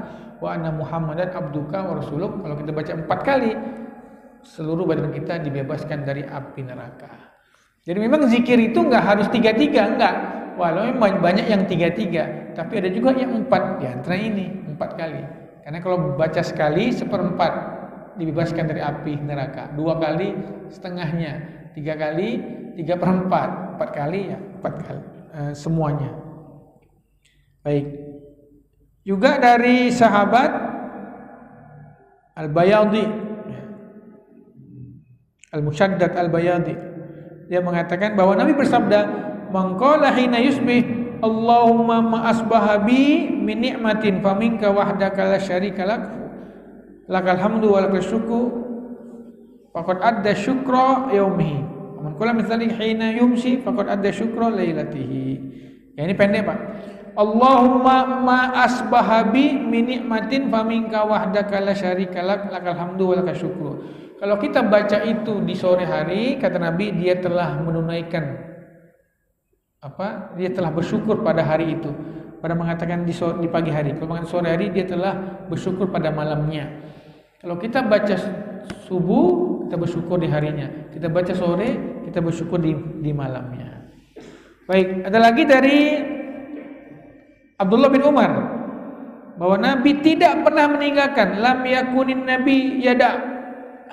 wa anna Muhammadan abduka wa rasuluk. Kalau kita baca 4 kali, seluruh badan kita dibebaskan dari api neraka. Jadi memang zikir itu enggak harus 3-3, enggak. Walau memang banyak yang 3-3, tapi ada juga yang 4, di antara ini 4 kali. Karena kalau baca sekali 1/4 dibebaskan dari api neraka, 2 kali setengahnya, 3 kali 3/4, 4 kali ya 4 kali semuanya. Baik. Juga dari sahabat Al-Bayadi Al-Musyaddad Al-Bayadi. Dia mengatakan bahwa Nabi bersabda, "Man qala hina yusbih, Allahumma ma asbaha bi min ni'matin faminka wahdaka la syarika lak. Lakal hamdu wa lakal syukru. Faqad adda syukra yaumihi. Man qala mithali hina yumsi faqad adda syukra lailatihi." Ya, ini pendek, Pak. Allahumma ma asbaha bi min ni'matin faminka wahdaka la syarika lak. Lakal hamdu wa lakal syukru. Kalau kita baca itu di sore hari, kata Nabi, dia telah menunaikan dia telah bersyukur pada hari itu. Pada mengatakan di pagi hari. Kalau mengatakan sore hari, dia telah bersyukur pada malamnya. Kalau kita baca subuh, kita bersyukur di harinya. Kita baca sore, kita bersyukur di malamnya. Baik, ada lagi dari Abdullah bin Umar bahwa Nabi tidak pernah meninggalkan lam yakunin nabi yada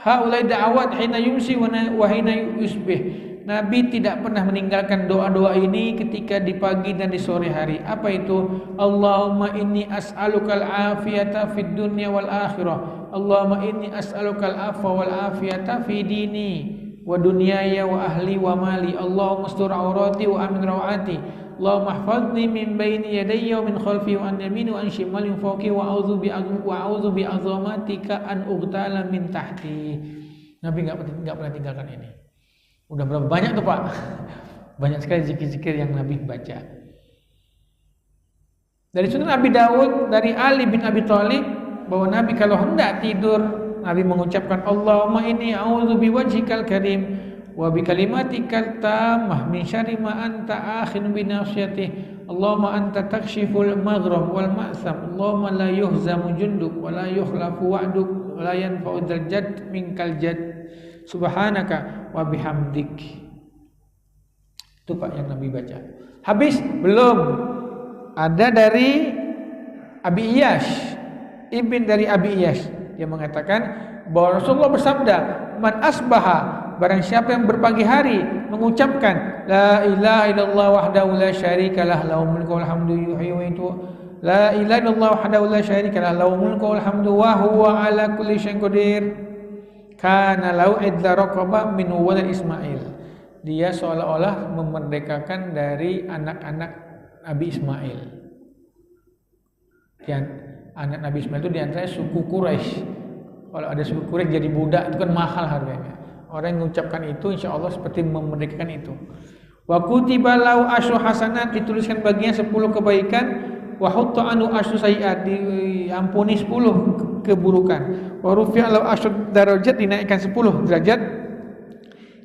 haulai da'awat hina yumsi wa hina yusbih. Nabi tidak pernah meninggalkan doa-doa ini ketika di pagi dan di sore hari. Apa itu? Allahumma inni as'alukal afiyata fid dunya wal akhirah. Allahumma inni as'alukal afwa wal afiyata fi dini wa dunyaya wa ahli wa mali. Allahumma astur aurati wa amin rawati. Allahumma ihfazni min baini yadayya wa min khalfi wa an yamini wa an shimali wa fawqi wa a'udzu bi azamatika an ughtala min tahti. Nabi enggak pernah tinggalkan ini. Udah berapa banyak tuh, Pak? Banyak sekali zikir-zikir yang Nabi baca. Dari Sunan Abi Dawud dari Ali bin Abi Thalib bahwa Nabi kalau hendak tidur, Nabi mengucapkan Allahumma inni a'udzu biwajhikal karim wa bi kalimatikal tammah min syarri ma anta akhin bi nasiyatih. Allahumma anta takshiful maghrab wal ma'sam. Allahumma la yuhzamu junduk wa la yukhlafu wa'duk wa la yanfa'u dzal jadd minkal jadd. Subhanaka wa bihamdik. Itu, Pak, yang Nabi baca. Habis? Belum. Ada dari Abi Iyas, ibn dari Abi Iyas. Dia mengatakan bahwa Rasulullah bersabda, "Man asbaha, barang siapa yang berpagi hari mengucapkan la ilaha illallah wahdahu la syarikalah lahul mulku wal hamdu yuhyi wa yumiitu. La ilaha illallah wahdahu la syarikalah lahul mulku wal hamdu wa huwa ala kulli syai'in qadir. Kana lau idza raqaba min walad Ismail." Dia seolah-olah memerdekakan dari anak-anak Nabi Ismail. Dan anak Nabi Ismail itu diantara suku Quraisy. Kalau ada suku Quraisy jadi budak itu kan mahal harganya. Orang yang mengucapkan itu insya Allah seperti memerdekakan itu. Wa kutiba lau asyru hasanat, dituliskan baginya 10 kebaikan. Wa hutta anu asyru sayiat, diampuni 10 keburukan. Wa rufi'a lau asyru darajat, dinaikkan 10 derajat.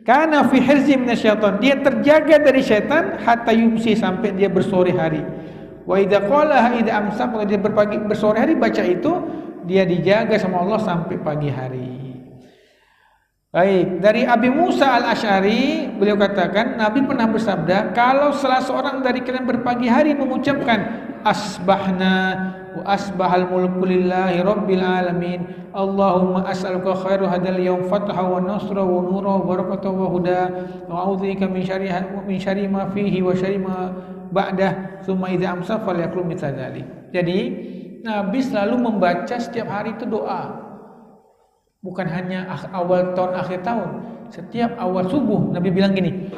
Kana fi hirzi minasyaitan, dia terjaga dari syaitan hatta yumsi, sampai dia bersore hari. Wa idza qala idza amsa, kalau dia bersore hari baca itu, dia dijaga sama Allah sampai pagi hari. Baik, dari Abi Musa Al-Asy'ari, beliau katakan Nabi pernah bersabda, kalau salah seorang dari kalian berpagi hari mengucapkan asbahna wa asbahal mulku lillahi rabbil alamin, Allahumma as'aluka khairu hadal yawm fatha wa nasra wa nura wa barakatuh wa huda wa a'udzubika min syarri ma fihi wa syarri ma ba'dah, thumma idza amsa falyaqul mithla dzalik. Jadi Nabi selalu membaca setiap hari itu doa. Bukan hanya awal tahun, akhir tahun. Setiap awal subuh Nabi bilang gini,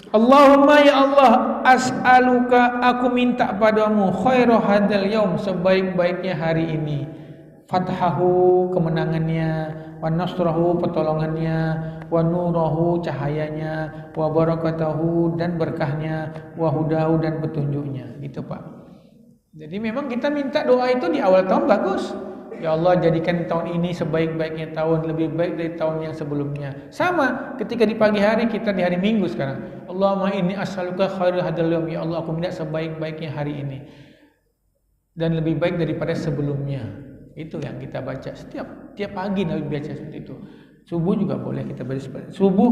Allahumma ya Allah, as'aluka, aku minta padamu khairu hadal yaum, sebaik-baiknya hari ini, fathahu, kemenangannya, wa nasrahu, pertolongannya, wa nurahu, cahayanya, wa barakatahu, dan berkahnya, wa hudahu, dan petunjuknya. Gitu, Pak. Jadi memang kita minta doa itu di awal tahun bagus. Ya Allah, jadikan tahun ini sebaik-baiknya tahun, lebih baik dari tahun yang sebelumnya. Sama ketika di pagi hari, kita di hari Minggu sekarang, Allahumma inni as'aluka khairul hadal yawm, ya Allah, aku minta sebaik-baiknya hari ini dan lebih baik daripada sebelumnya. Itu yang kita baca tiap pagi. Nabi baca seperti itu. Subuh juga boleh kita baca seperti itu. Subuh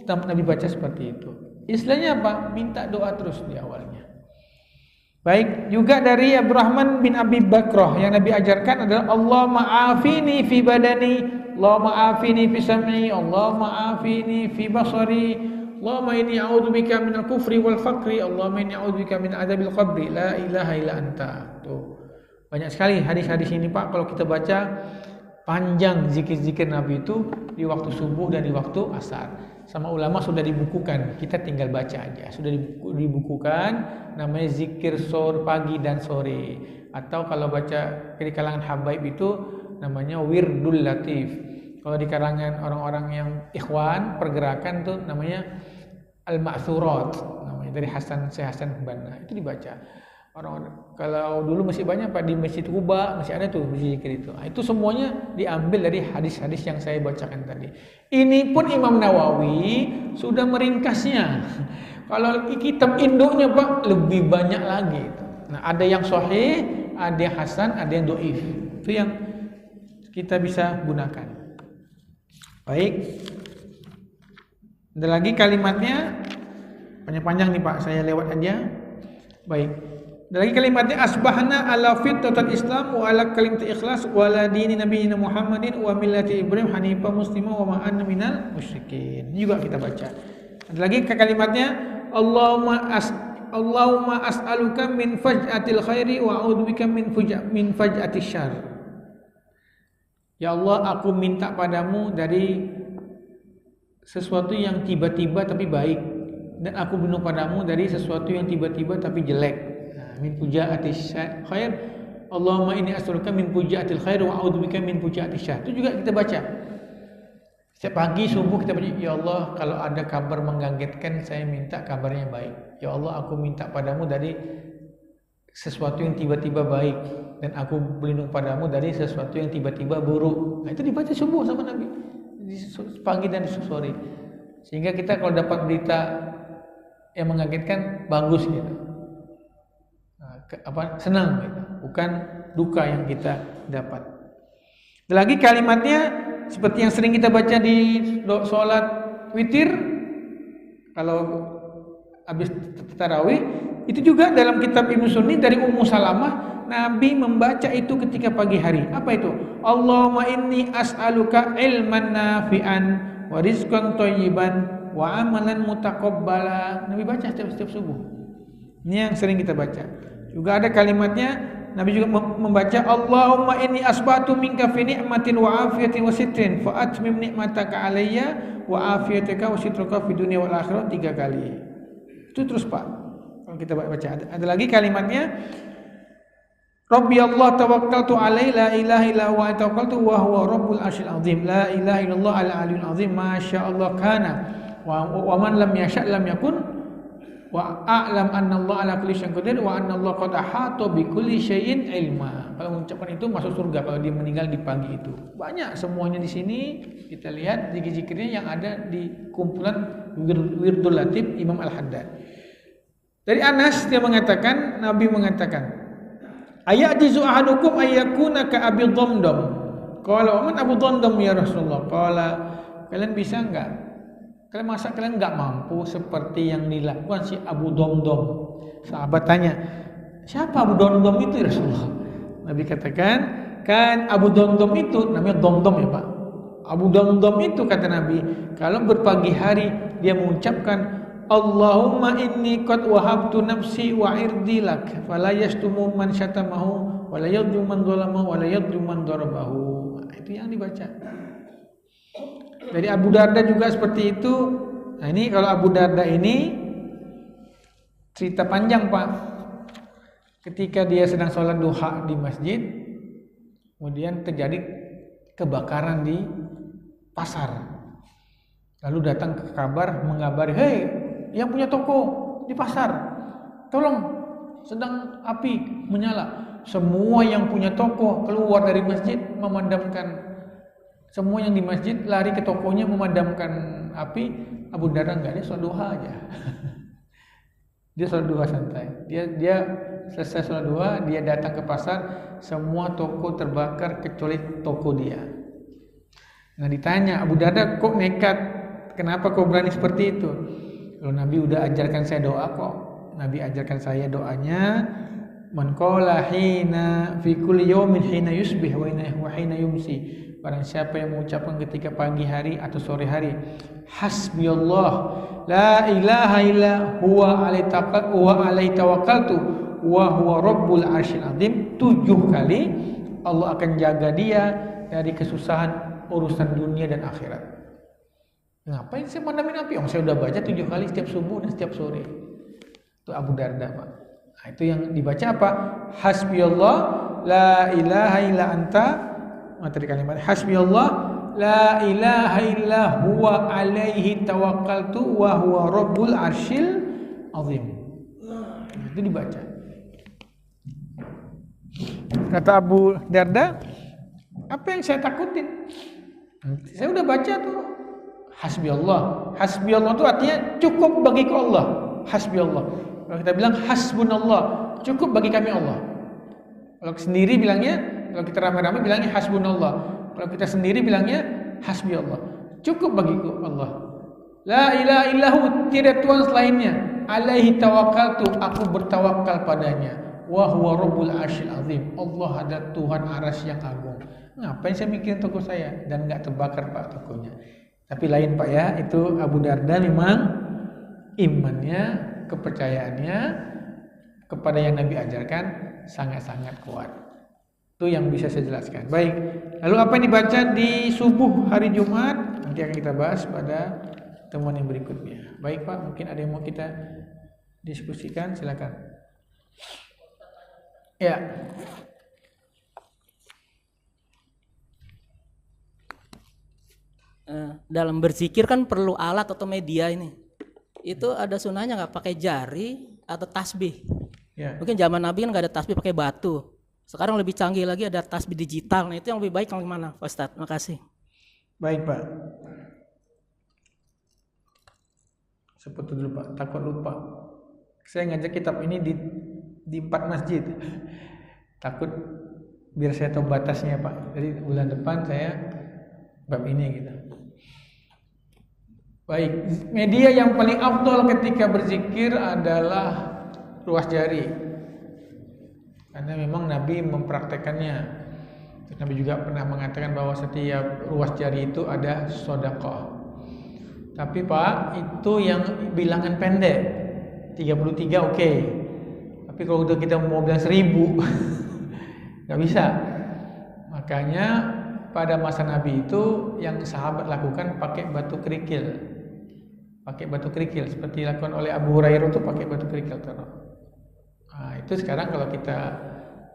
Nabi baca seperti itu. Istilahnya apa? Minta doa terus di awalnya. Baik, juga dari Abdurrahman bin Abi Bakrah yang Nabi ajarkan adalah Allahumma afini fi badani, Allahumma afini fi sam'i, Allahumma afini fi basari, Allahumma inni a'udzubika minal kufri wal faqri, Allahumma inni a'udzubika min adzabil qabri, la ilaha illa anta. Tuh. Banyak sekali hadis-hadis ini, Pak, kalau kita baca panjang zikir-zikir Nabi itu di waktu subuh dan di waktu asar. Sama ulama sudah dibukukan, kita tinggal baca aja. Sudah dibukukan, namanya zikir pagi dan sore. Atau kalau baca di kalangan habaib itu namanya wirdul latif. Kalau di kalangan orang-orang yang ikhwan pergerakan tuh namanya al-ma'thurat, namanya dari Syekh Hasan Banna, itu dibaca. Kalau dulu masih banyak Pak di Masjid Kuba masih ada tuh zikir itu. Nah, itu semuanya diambil dari hadis-hadis yang saya bacakan tadi. Ini pun Imam Nawawi sudah meringkasnya. Kalau kitab induknya Pak lebih banyak lagi. Nah, ada yang sahih, ada yang hasan, ada yang dhaif. Itu yang kita bisa gunakan. Baik. Ada lagi kalimatnya panjang-panjang nih Pak, saya lewat aja. Baik. Ada lagi kalimatnya asbahna ala fitratul Islam wa ala kalimati ikhlas wa ala dini nabiyina Muhammadin wa millati Ibrahim hanifan muslima wa ma anna minal musyrikin. Ini juga kita baca. Ada lagi kalimatnya Allahumma as'aluka min faj'atil khairi wa a'udzubika min faj'atis syarr. Ya Allah, aku minta padamu dari sesuatu yang tiba-tiba tapi baik, dan aku berlindung padamu dari sesuatu yang tiba-tiba tapi jelek. Min pujaatis khair, Allahumma inni as'aluka min pujaatil khair wa a'udzubika min pujaatis syarr. Itu juga kita baca. Setiap pagi subuh kita baca, ya Allah, kalau ada kabar mengagetkan saya minta kabarnya baik. Ya Allah, aku minta padamu dari sesuatu yang tiba-tiba baik, dan aku berlindung padamu dari sesuatu yang tiba-tiba buruk. Nah, itu dibaca subuh sama Nabi di pagi dan sore. Sehingga kita kalau dapat berita yang mengagetkan bagus gitu. Senang gitu. Bukan duka yang kita dapat. Lagi kalimatnya seperti yang sering kita baca di sholat witir kalau habis tarawih, itu juga dalam kitab Ibnu Sunni dari Ummu Salamah, Nabi membaca itu ketika pagi hari. Apa itu? Allahumma inni as'aluka ilman nafi'an wa rizqan thayyiban wa amalan mutaqabbala. Nabi baca setiap subuh. Ini yang sering kita baca. Juga ada kalimatnya, Nabi juga membaca Allahumma inni asbatu minka fi ni'matin wa afiyatin wa sitrin fa atmim ni'mataka alayya wa afiyataka wa sitraka fi dunya wal akhirah 3 kali. Itu terus Pak. Kalau kita baca ada lagi kalimatnya Rabbi Allah tawakkaltu alaihi la ilaha illa huwa tawakkaltu wa huwa rabbul arsyil azim. La ilaha illallah al aliyyul azim masya Allah kana wa man lam yasha' lam yakun. Wa a'lam anna Allah ala kulli syai'in qadir wa anna Allah qad ahata bi kulli syai'in ilma. Kalau mengucapkan itu masuk surga kalau dia meninggal di pagi itu. Banyak semuanya di sini kita lihat zikir-zikirnya yang ada di kumpulan Wirdul Latif Imam Al-Haddad. Dari Anas dia mengatakan, Nabi mengatakan, ayatizu ahadukum ayyakuna ka Abi Dhamdam. Qala wa man Abu Dhamdam ya Rasulullah? Qala, kalian bisa enggak? Masa kalian nggak mampu seperti yang dilakukan si Abu Dhamdam? Sahabat tanya, siapa Abu Dhamdam itu ya Rasulullah? Nabi katakan, kan Abu Dhamdam itu namanya Dhamdam ya Pak. Abu Dhamdam itu kata Nabi, kalau berpagi hari dia mengucapkan Allahumma inni qad wahabtu nafsi wa irdi lak fala yastumu man syatamahu wa la yadhlimu man zalamahu wa la yadhlimu man darabahu. Itu yang dibaca. Dari Abu Darda juga seperti itu. Nah ini kalau Abu Darda ini cerita panjang Pak. Ketika dia sedang sholat duha di masjid, kemudian terjadi kebakaran di pasar. Lalu datang ke kabar mengabari, hei yang punya toko di pasar, tolong sedang api menyala. Semua yang punya toko keluar dari masjid memadamkan. Semua yang di masjid lari ke tokonya memadamkan api. Abu Darda enggak, dia sholat duha aja. Dia sholat duha santai. Dia selesai sholat duha, dia datang ke pasar, semua toko terbakar kecuali toko dia. Nah ditanya, Abu Darda kok nekat? Kenapa kau berani seperti itu? Lalu Nabi udah ajarkan saya doa kok. Nabi ajarkan saya doanya, man qala hina fi kulli yawmin hina yusbih wa hina yumsi. Barang siapa yang mengucapkan ketika pagi hari atau sore hari, hasbiyallah la ilaha illa huwa alaihi tawakkaltu wa huwa rabbul arsyil azim 7 kali, Allah akan jaga dia dari kesusahan urusan dunia dan akhirat. Ngapain saya madamin api? Saya udah baca 7 kali setiap subuh dan setiap sore. Itu Abu Darda, Pak. Nah, itu yang dibaca apa? Hasbiyallah la ilaha illa anta. Materi kalimat hasbiyallah la ilaha illa huwa alaihi tawakkaltu wa huwa rabbul arsyil azim. Itu dibaca. Kata Abu Darda, apa yang saya takutin? Saya udah baca tuh. Hasbiyallah. Hasbiyallah itu artinya cukup bagiku Allah. Hasbiyallah. Kalau kita bilang hasbunallah, cukup bagi kami Allah. Kalau sendiri bilangnya, kalau kita rame-rame bilangnya hasbunallah. Kalau kita sendiri bilangnya hasbiyallah. Cukup bagiku Allah. La ilaha illahu, tidak Tuhan selainnya. Alaihi tawakkaltu, aku bertawakal padanya. Wa huwa rabbul arsyil azim. Allah adalah Tuhan arasy yang agung. Ngapain saya mikirin toko saya dan enggak terbakar Pak tokonya. Tapi lain Pak ya, itu Abu Darda memang imannya, kepercayaannya kepada yang Nabi ajarkan sangat-sangat kuat. Itu yang bisa saya jelaskan. Baik, lalu apa yang dibaca di subuh hari Jumat nanti akan kita bahas pada temuan yang berikutnya. Baik Pak, mungkin ada yang mau kita diskusikan, silakan. Ya. Dalam berzikir kan perlu alat atau media ini. Itu ada sunahnya nggak pakai jari atau tasbih? Ya. Mungkin zaman Nabi kan nggak ada tasbih pakai batu. Sekarang lebih canggih lagi ada tasbih digital. Nah itu yang lebih baik yang mana, Pak Ustadz? Terima kasih. Baik Pak. Seperti dulu Pak, takut lupa. Saya ngajak kitab ini di 4 masjid. Takut biar saya tahu batasnya Pak. Jadi bulan depan saya bab ini gitu. Baik, media yang paling afdal ketika berzikir adalah ruas jari. Karena memang Nabi mempraktekannya. Nabi juga pernah mengatakan bahwa setiap ruas jari itu ada sedekah. Tapi Pak, itu yang bilangan pendek. 33 oke. Tapi kalau udah kita mau bilang 1000 nggak bisa. Makanya pada masa Nabi itu yang sahabat lakukan pakai batu kerikil. Pakai batu kerikil seperti dilakukan oleh Abu Hurairah itu pakai batu kerikil taruh. Nah, itu sekarang kalau kita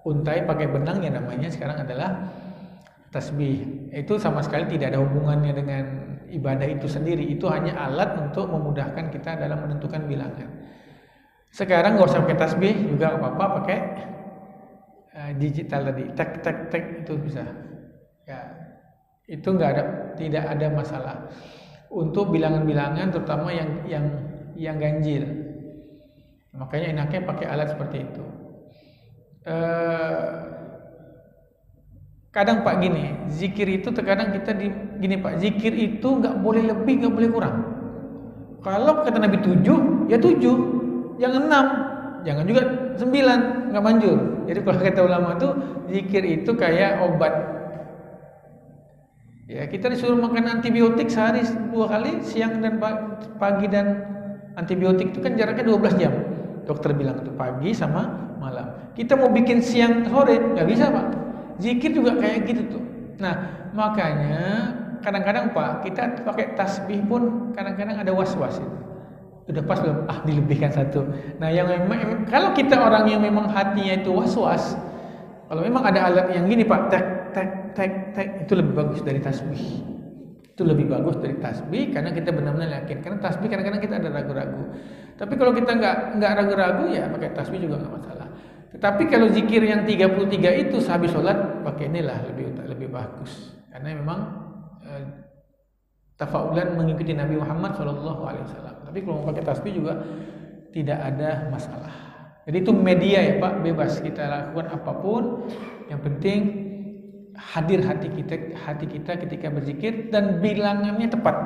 untai pakai benang ya namanya sekarang adalah tasbih. Itu sama sekali tidak ada hubungannya dengan ibadah itu sendiri. Itu hanya alat untuk memudahkan kita dalam menentukan bilangan. Sekarang nggak usah pakai tasbih juga nggak apa-apa, pakai digital tadi, tek itu bisa. Ya, itu tidak ada masalah. Untuk bilangan-bilangan terutama yang ganjil. Makanya enaknya pakai alat seperti itu. Kadang Pak gini, zikir itu terkadang kita gini Pak, zikir itu nggak boleh lebih, nggak boleh kurang. Kalau kata Nabi 7, ya 7, jangan 6, jangan juga 9, nggak manjur. Jadi kalau kata ulama itu zikir itu kayak obat. Ya, kita disuruh makan antibiotik sehari 2 kali, siang dan pagi, dan antibiotik itu kan jaraknya 12 jam. Dokter bilang itu pagi sama malam. Kita mau bikin siang sore nggak bisa Pak. Zikir juga kayak gitu tuh. Nah makanya kadang-kadang Pak kita pakai tasbih pun kadang-kadang ada was-was itu. Udah pas belum? Dilebihkan 1. Nah yang memang kalau kita orang yang memang hatinya itu was-was, kalau memang ada alat yang gini Pak, tek, itu lebih bagus dari tasbih. Itu lebih bagus dari tasbih karena kita benar-benar yakin. Karena tasbih kadang-kadang kita ada ragu-ragu. Tapi kalau kita nggak ragu-ragu ya pakai tasbih juga nggak masalah. Tetapi kalau zikir yang 33 itu sehabis sholat pakai inilah lebih bagus. Karena memang tafaulan mengikuti Nabi Muhammad SAW. Tapi kalau mau pakai tasbih juga tidak ada masalah. Jadi itu media ya Pak, bebas kita lakukan apapun. Yang penting hadir hati kita ketika berzikir dan bilangannya tepat.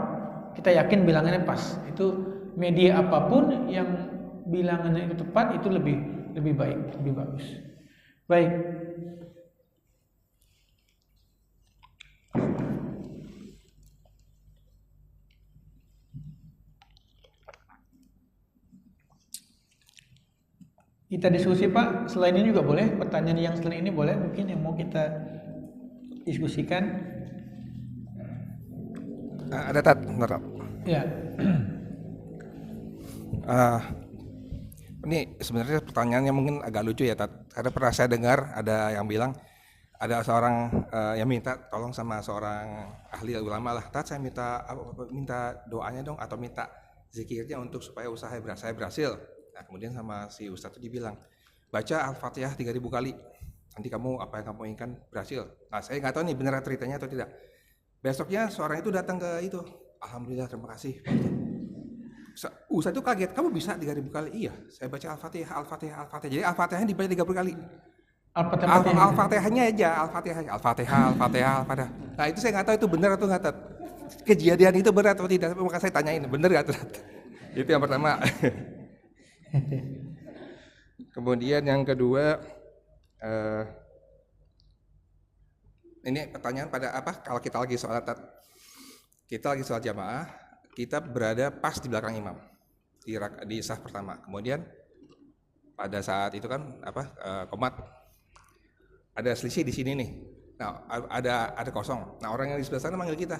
Kita yakin bilangannya pas. Itu media apapun yang bilangannya itu tepat itu lebih baik, lebih bagus. Baik. Kita diskusi Pak, selain ini juga boleh, pertanyaan yang selain ini boleh, mungkin yang mau kita diskusikan. Ada Tat, bentar. Ya. Ini sebenarnya pertanyaannya mungkin agak lucu ya Tat. Karena pernah saya dengar ada yang bilang ada seorang yang minta tolong sama seorang ahli ulama lah, Tat saya minta doanya dong atau minta zikirnya untuk supaya usaha saya berhasil. Nah kemudian sama si Ustadz itu dibilang baca Al-Fatihah 3000 kali, nanti kamu apa yang kamu inginkan berhasil. Nah saya nggak tahu nih benar ceritanya atau tidak. Besoknya seorang itu datang ke itu, alhamdulillah terima kasih. Ustadz itu kaget, kamu bisa 3000 kali? Iya, saya baca Al-Fatihah. Jadi Al-Fatihahnya dibaca 30 kali. Al-Fatihahnya aja, Al-Fatihah. Nah itu saya nggak tahu itu benar atau nggak. Kejadian itu benar atau tidak? Maka saya tanyain, benar nggak? Itu yang pertama. Kemudian yang kedua, ini pertanyaan pada apa? Kalau kita lagi sholat jamaah, kita berada pas di belakang imam di saf pertama. Kemudian pada saat itu kan qomat, ada selisih di sini nih. Nah ada kosong. Nah orang yang di sebelah sana manggil kita,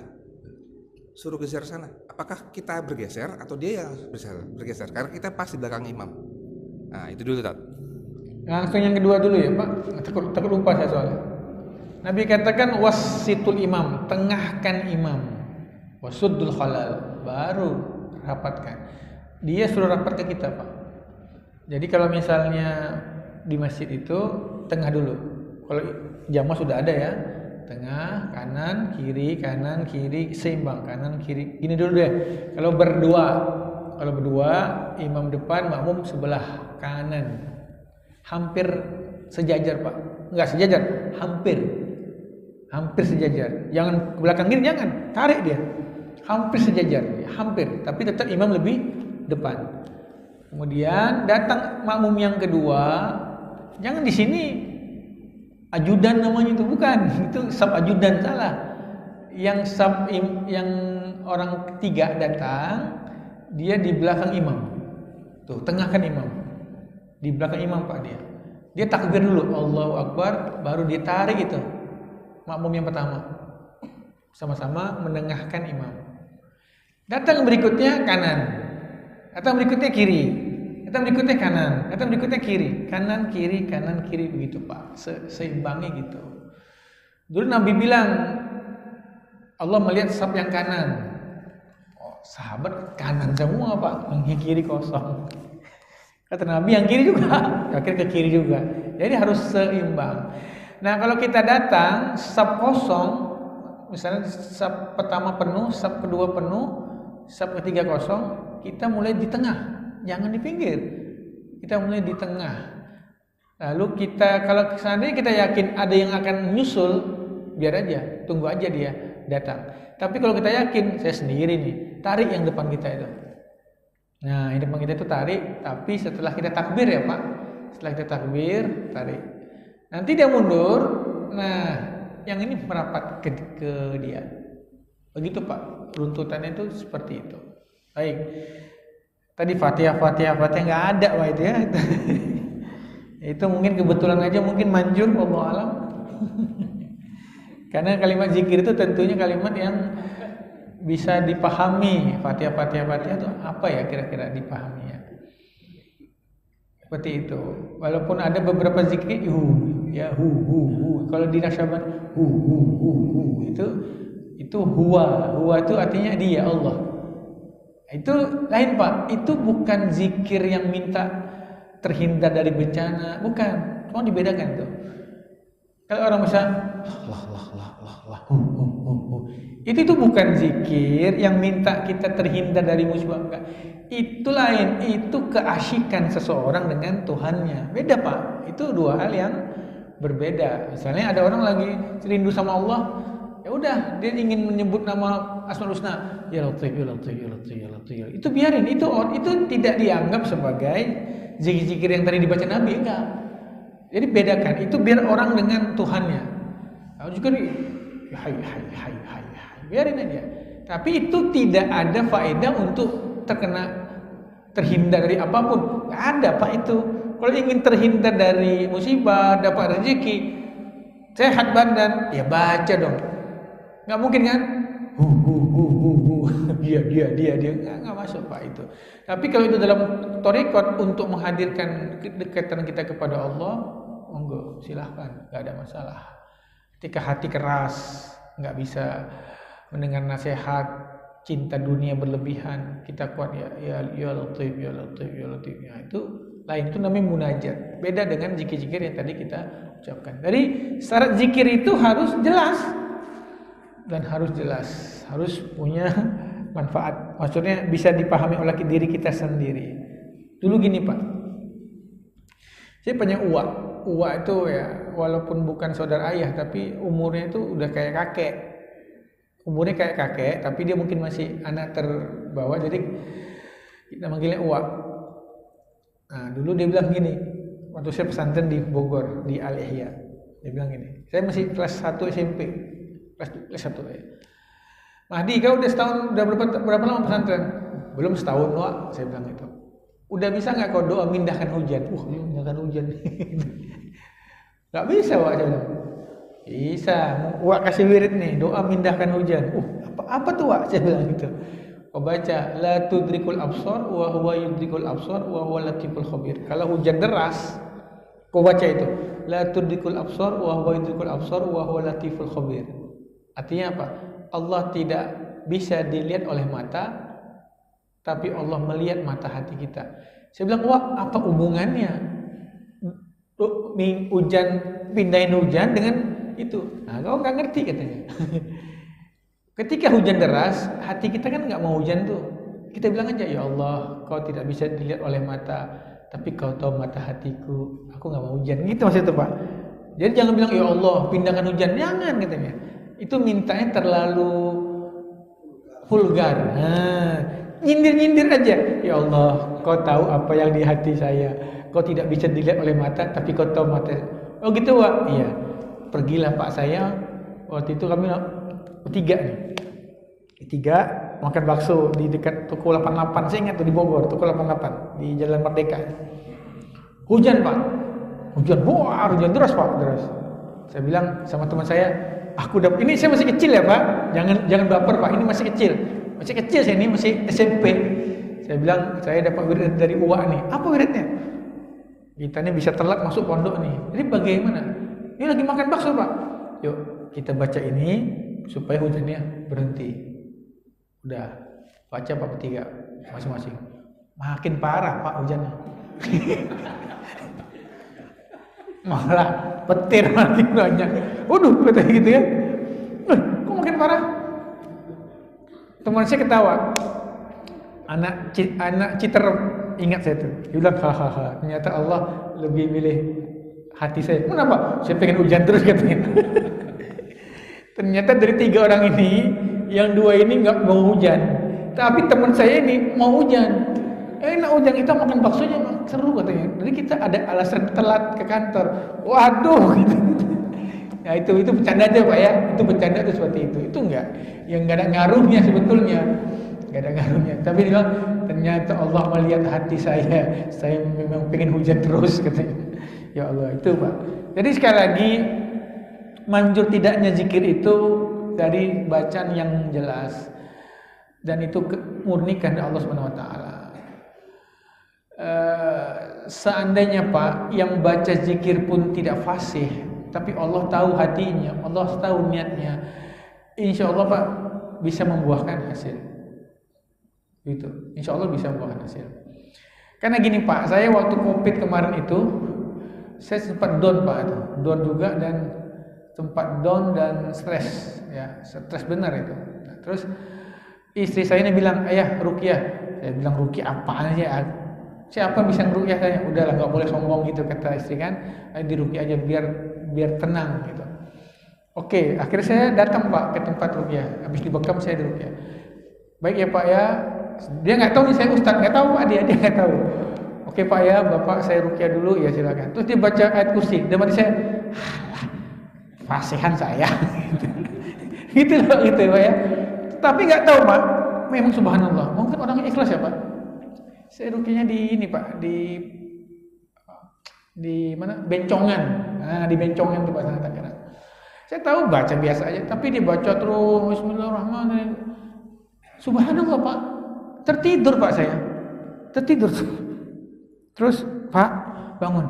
suruh geser sana. Apakah kita bergeser atau dia yang bergeser? Karena kita pas di belakang imam. Nah itu dulu Tat. Langsung yang kedua dulu ya Pak. Takut lupa saya soalnya. Nabi katakan wasitul imam, tengahkan imam. Wasuddul khalal, baru rapatkan. Dia suruh rapat ke kita Pak. Jadi kalau misalnya di masjid itu tengah dulu. Kalau jamaah sudah ada ya, tengah, kanan, kiri, seimbang, kanan, kiri. Gini dulu deh. Kalau berdua, imam depan, makmum sebelah kanan. Hampir sejajar Pak. Enggak sejajar, hampir sejajar. Jangan ke belakang gini, jangan. Tarik dia. Hampir sejajar, hampir. Tapi tetap imam lebih depan. Kemudian datang makmum yang kedua. Jangan di sini ajudan namanya itu, bukan. Itu sub ajudan, salah. Yang orang ketiga datang, dia di belakang imam. Tuh, tengahkan imam. Di belakang imam Pak dia. Dia takbir dulu, Allahu Akbar, baru ditarik itu. Makmum yang pertama. Sama-sama menengahkan imam. Datang berikutnya kanan. Datang berikutnya kiri. Datang berikutnya kanan. Datang berikutnya kiri. Kanan, kiri begitu Pak. Seimbangnya gitu. Dulu Nabi bilang Allah melihat saf yang kanan. Oh, sahabat kanan semua Pak, yang kiri kosong. Kata Nabi yang kiri juga, akhirnya ke kiri juga. Jadi harus seimbang. Nah kalau kita datang saf kosong, misalnya saf pertama penuh, saf kedua penuh, saf ketiga kosong, kita mulai di tengah, jangan di pinggir. Kita mulai di tengah. Lalu kita kalau seandainya kita yakin ada yang akan nyusul, biar aja, tunggu aja dia datang. Tapi kalau kita yakin, saya sendiri nih, tarik yang depan kita itu. Nah, yang depan kita itu tarik, tapi setelah kita takbir ya Pak. Setelah kita takbir, tarik. Nanti dia mundur, nah yang ini merapat ke dia. Begitu Pak, runtutannya itu seperti itu. Baik. Tadi Fatihah nggak ada Pak itu ya. Itu mungkin kebetulan aja, mungkin manjur, wallahu alam. Karena kalimat zikir itu tentunya kalimat yang bisa dipahami. Fatihah itu apa ya kira-kira dipahami ya. Seperti itu. Walaupun ada beberapa zikir hu. Kalau di nasabah hu. Itu huwa itu artinya dia Allah. Itu lain Pak. Itu bukan zikir yang minta terhindar dari bencana, bukan. Cuma dibedakan tuh. Kalau orang bisa itu bukan zikir yang minta kita terhindar dari musibah, enggak. Itu lain, itu keasyikan seseorang dengan Tuhannya. Beda Pak, itu dua hal yang berbeda. Misalnya ada orang lagi rindu sama Allah, ya udah dia ingin menyebut nama Asmaul Husna, ya Latif. Itu biarin, itu tidak dianggap sebagai zikir-zikir yang tadi dibaca Nabi, enggak. Jadi bedakan, itu biar orang dengan Tuhannya. Kalau juga hai, biarin aja. Tapi itu tidak ada faedah untuk terhindar dari apapun. Nggak ada Pak itu. Kalau ingin terhindar dari musibah, dapat rezeki, sehat badan, ya baca dong. Nggak mungkin kan? Dia nggak masuk Pak itu. Tapi kalau itu dalam thariqat untuk menghadirkan kedekatan kita kepada Allah, monggo silahkan, nggak ada masalah. Ketika hati keras, nggak bisa mendengar nasihat, cinta dunia berlebihan, kita kuat ya Latif ya Latif ya Latif. Ya, itu lain, itu namanya munajat. Beda dengan zikir-zikir yang tadi kita ucapkan. Jadi syarat zikir itu harus jelas. Dan harus jelas, harus punya manfaat. Maksudnya bisa dipahami oleh diri kita sendiri. Dulu gini Pak, saya punya uak. Uak itu ya walaupun bukan saudara ayah, tapi umurnya itu udah kayak kakek. Umurnya kayak kakek, tapi dia mungkin masih anak terbawah, jadi kita manggilnya uak. Nah dulu dia bilang gini, waktu saya pesantren di Bogor, di Al-Ihya, dia bilang gini, saya masih kelas 1 SMP. Kelas 1 ya. Mahdi, kau udah setahun, udah berapa lama pesantren? Belum setahun, Wak, saya bilang itu. Udah bisa nggak kau doa mindahkan hujan? Mindahkan hujan. Nggak bisa, Wak, saya bilang. Bisa, Wak kasih wirid nih, doa mindahkan hujan. Apa tuh, Wak? Saya bilang gitu. Kau baca, la tudrikul absar wa huwa yudrikul absar wa huwa latiful khabir. Kalau hujan deras, kau baca itu. La tudrikul absar wa huwa yudrikul absar wa huwa latiful khabir. Artinya apa? Allah tidak bisa dilihat oleh mata, tapi Allah melihat mata hati kita. Saya bilang, wah apa hubungannya hujan, pindahin hujan dengan itu? Nah, kau nggak ngerti katanya. Ketika hujan deras, hati kita kan nggak mau hujan tuh. Kita bilang aja, ya Allah, kau tidak bisa dilihat oleh mata, tapi kau tahu mata hatiku. Aku nggak mau hujan. Gitu maksudnya Pak. Jadi jangan bilang, ya Allah, pindahkan hujan. Jangan katanya. Itu mintanya terlalu vulgar. Nyindir-nyindir aja. Ya Allah, kau tahu apa yang di hati saya. Kau tidak bisa dilihat oleh mata, tapi kau tahu mata. Oh gitu, Wak? Iya. Pergilah Pak saya. Waktu itu kami bertiga nih. Bertiga makan bakso di dekat toko 88. Saya ingat tuh di Bogor, toko 88 di Jalan Merdeka. Hujan Pak. Hujan deras Pak, deras. Saya bilang sama teman saya, ini saya masih kecil ya Pak, jangan baper Pak, ini masih kecil saya, ini masih SMP. Saya bilang saya dapat wirid dari uak nih. Apa wiridnya? Kita ini bisa telat masuk pondok nih. Jadi bagaimana? Ini lagi makan bakso Pak. Yuk kita baca ini supaya hujannya berhenti. Udah baca Pak bertiga masing-masing. Makin parah Pak hujannya. Malah petir makin banyak. Waduh, katanya gitu ya. Kok makin parah? Teman saya ketawa. Anak citer, ingat saya tuh. Dia bilang, hahaha. Ternyata Allah lebih milih hati saya. Kenapa? Saya pengen hujan terus katanya. Ternyata dari 3 orang ini, yang 2 ini nggak mau hujan. Tapi teman saya ini mau hujan. Enak hujan, kita makan baksonya seru katanya. Jadi kita ada alasan telat ke kantor. Waduh gitu. Ya itu bercanda aja Pak ya. Itu bercanda tuh seperti itu. Itu enggak, yang enggak ada ngaruhnya sebetulnya. Enggak ada ngaruhnya. Tapi dia bilang, ternyata Allah melihat hati saya. Saya memang pengen hujan terus katanya. Ya Allah, itu Pak. Jadi sekali lagi, manjur tidaknya zikir itu dari bacaan yang jelas. Dan itu murni karena Allah Subhanahu wa taala. Seandainya Pak yang baca zikir pun tidak fasih, tapi Allah tahu hatinya, Allah tahu niatnya, insya Allah Pak bisa membuahkan hasil. Gitu, insya Allah bisa membuahkan hasil. Karena gini Pak, saya waktu COVID kemarin itu, saya sempat down Pak, down juga dan sempat down dan stres, ya stres benar itu. Nah, terus istri saya ini bilang, ayah ruqyah. Saya bilang ruqyah apaan sih? Siapa bisa ngeruqyah saya? Udahlah, nggak boleh sombong gitu kata istri kan. Ayo diruqyah aja biar tenang gitu. Oke, akhirnya saya datang Pak ke tempat ruqyah. Habis dibekam saya diruqyah. Baik ya Pak ya. Dia nggak tahu nih saya ustaz, nggak tahu Pak, dia nggak tahu. Oke Pak ya, Bapak saya ruqyah dulu ya silakan. Terus dia baca ayat kursi. Dan mati saya, fasihan saya. Gitu loh gitu Pak ya. Tapi nggak tahu Pak. Memang subhanallah. Mungkin orangnya ikhlas ya Pak. Saya ruqyahnya di ini Pak, di mana? Bencongan. Nah, di Bencongan tuh Pak sana Tangerang. Saya tahu baca biasa aja, tapi dia baca terus Bismillahirrahmanirrahim. Subhanallah Pak, tertidur Pak saya, tertidur. Terus Pak bangun,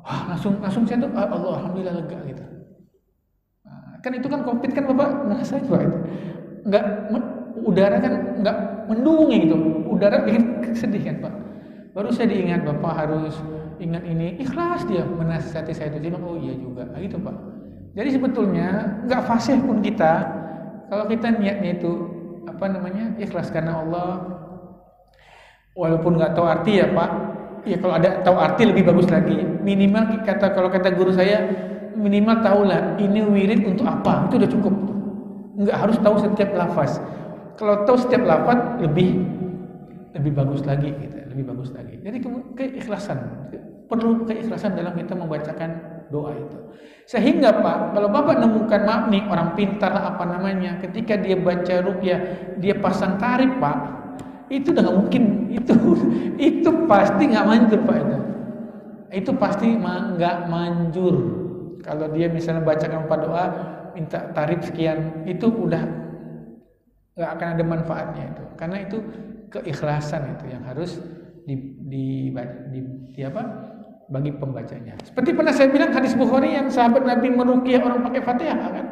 wah langsung saya tuh Allah alhamdulillah lega gitu. Kan itu kan COVID kan Bapak ngerasain Pak itu, nggak udara kan nggak mendung gitu, udara bikin sedih kan Pak. Baru saya diingat Bapak harus ingat ini, ikhlas dia menasihati saya itu. Dia bilang, oh iya juga, gitu Pak. Jadi sebetulnya nggak fasih pun kita, kalau kita niatnya itu ikhlas karena Allah, walaupun nggak tahu arti ya Pak. Ya kalau ada tahu arti lebih bagus lagi. Minimal kalau kata guru saya, minimal tahulah ini wirid untuk apa, itu udah cukup. Nggak harus tahu setiap lafaz. Kalau tahu setiap lafaz lebih bagus lagi gitu, lebih bagus lagi. Jadi keikhlasan, perlu keikhlasan dalam kita membacakan doa itu. Sehingga Pak, kalau Bapak nemukan maaf nih orang pintar ketika dia baca ruqyah dia pasang tarif Pak, itu udah nggak mungkin, itu pasti nggak manjur Pak itu pasti nggak manjur. Kalau dia misalnya bacakan Pak doa minta tarif sekian, itu udah nggak akan ada manfaatnya itu, karena itu keikhlasan itu yang harus bagi pembacanya. Seperti pernah saya bilang hadis Bukhari yang sahabat Nabi meruqyah orang pakai Fatihah kan,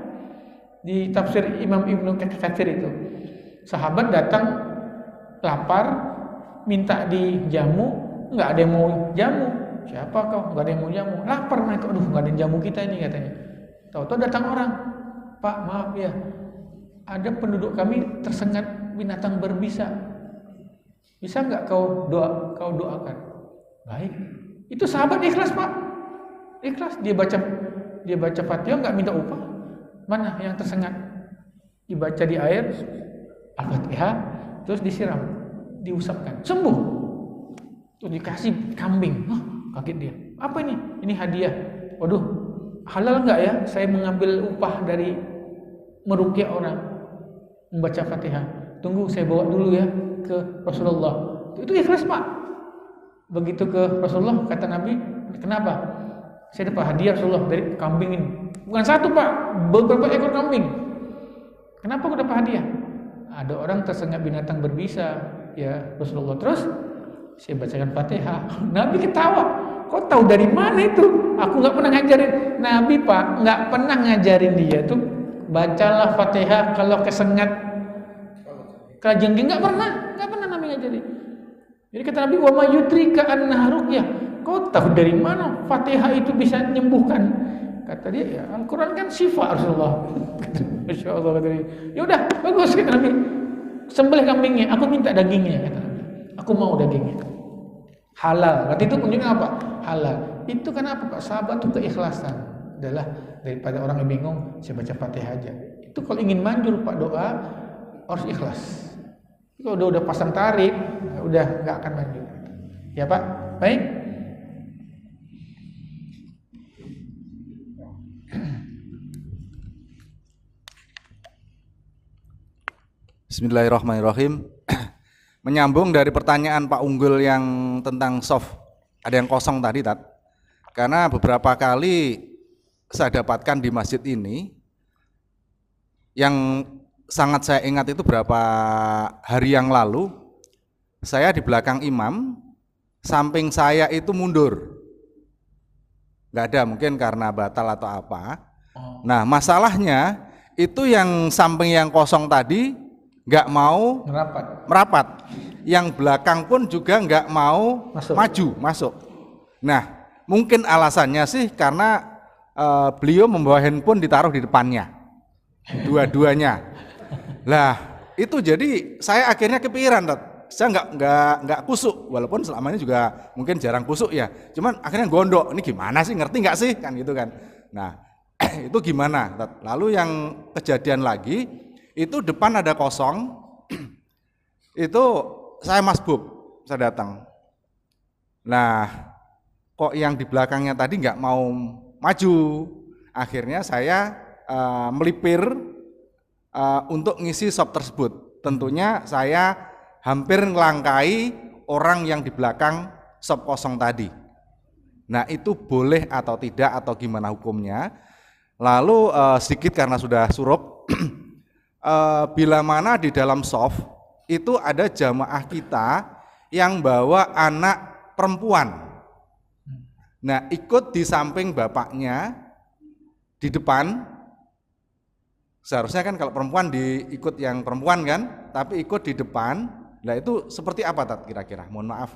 di tafsir Imam Ibnu Katsir itu, sahabat datang lapar minta dijamu, nggak ada yang mau jamu. Siapa kau? Nggak ada yang mau jamu. Lapar mereka, aduh nggak ada yang jamu kita ini katanya. Tahu-tahu datang orang, Pak maaf ya, ada penduduk kami tersengat binatang berbisa. Bisa nggak kau doakan? Baik. Itu sahabat ikhlas Pak, ikhlas dia baca Fatihah nggak minta upah. Mana yang tersengat dibaca di air Al-Fatihah terus disiram, diusapkan, sembuh. Terus dikasih kambing, kaget dia. Apa ini? Ini hadiah. Waduh, halal nggak ya saya mengambil upah dari meruqyah orang membaca Fatihah? Tunggu saya bawa dulu ya ke Rasulullah. Itu ikhlas Pak. Begitu ke Rasulullah kata Nabi, kenapa? Saya dapat hadiah Rasulullah dari kambing ini. Bukan satu Pak, beberapa ekor kambing. Kenapa kau dapat hadiah? Ada orang tersengat binatang berbisa ya Rasulullah. Terus saya bacakan Fatihah. Nabi ketawa. Kau tahu dari mana itu? Aku nggak pernah ngajarin. Nabi Pak nggak pernah ngajarin dia tuh bacalah Fatihah kalau kesengat kalajengking, nggak pernah Nabi ngajarin. Jadi kata Nabi, wa ma yudrika annaha ruqyah. Kau tahu dari mana Fatihah itu bisa menyembuhkan? Kata dia, ya Al-Quran kan syifa Rasulullah. Masya Allah kata dia. Ya udah bagus kata Nabi. Sembelih kambingnya, aku minta dagingnya kata Nabi. Aku mau dagingnya. Halal. Berarti itu kunjungnya apa? Halal. Itu karena apa Pak? Sahabat itu keikhlasan. Adalah daripada orang yang bingung, saya baca Fatihah aja. Itu kalau ingin manjur Pak doa harus ikhlas. Kalau udah pasang tarif, udah nggak akan manjur. Ya Pak, baik. Bismillahirrahmanirrahim. Menyambung dari pertanyaan Pak Unggul yang tentang soft, ada yang kosong tadi, Tat. Karena beberapa kali saya dapatkan di masjid ini, yang sangat saya ingat itu berapa hari yang lalu, saya di belakang imam, samping saya itu mundur. Nggak ada, mungkin karena batal atau apa. Nah masalahnya itu yang samping yang kosong tadi nggak mau merapat. Yang belakang pun juga nggak mau masuk. Nah mungkin alasannya sih karena beliau membawa handphone ditaruh di depannya, dua-duanya. Lah itu jadi saya akhirnya kepikiran, saya nggak kusuk, walaupun selama ini juga mungkin jarang kusuk ya. Cuman akhirnya gondok, ini gimana sih, ngerti nggak sih kan gitu kan. Nah itu gimana? Lalu yang kejadian lagi itu depan ada kosong, itu saya masbuk, saya datang. Nah kok yang di belakangnya tadi nggak mau maju, akhirnya saya melipir untuk ngisi sop tersebut. Tentunya saya hampir ngelangkai orang yang di belakang sop kosong tadi. Nah itu boleh atau tidak atau gimana hukumnya? Lalu sedikit karena sudah surup, bila mana di dalam soft itu ada jamaah kita yang bawa anak perempuan. Nah, ikut di samping bapaknya di depan. Seharusnya kan kalau perempuan diikut yang perempuan kan, tapi ikut di depan. Nah, itu seperti apa Tat kira-kira? Mohon maaf,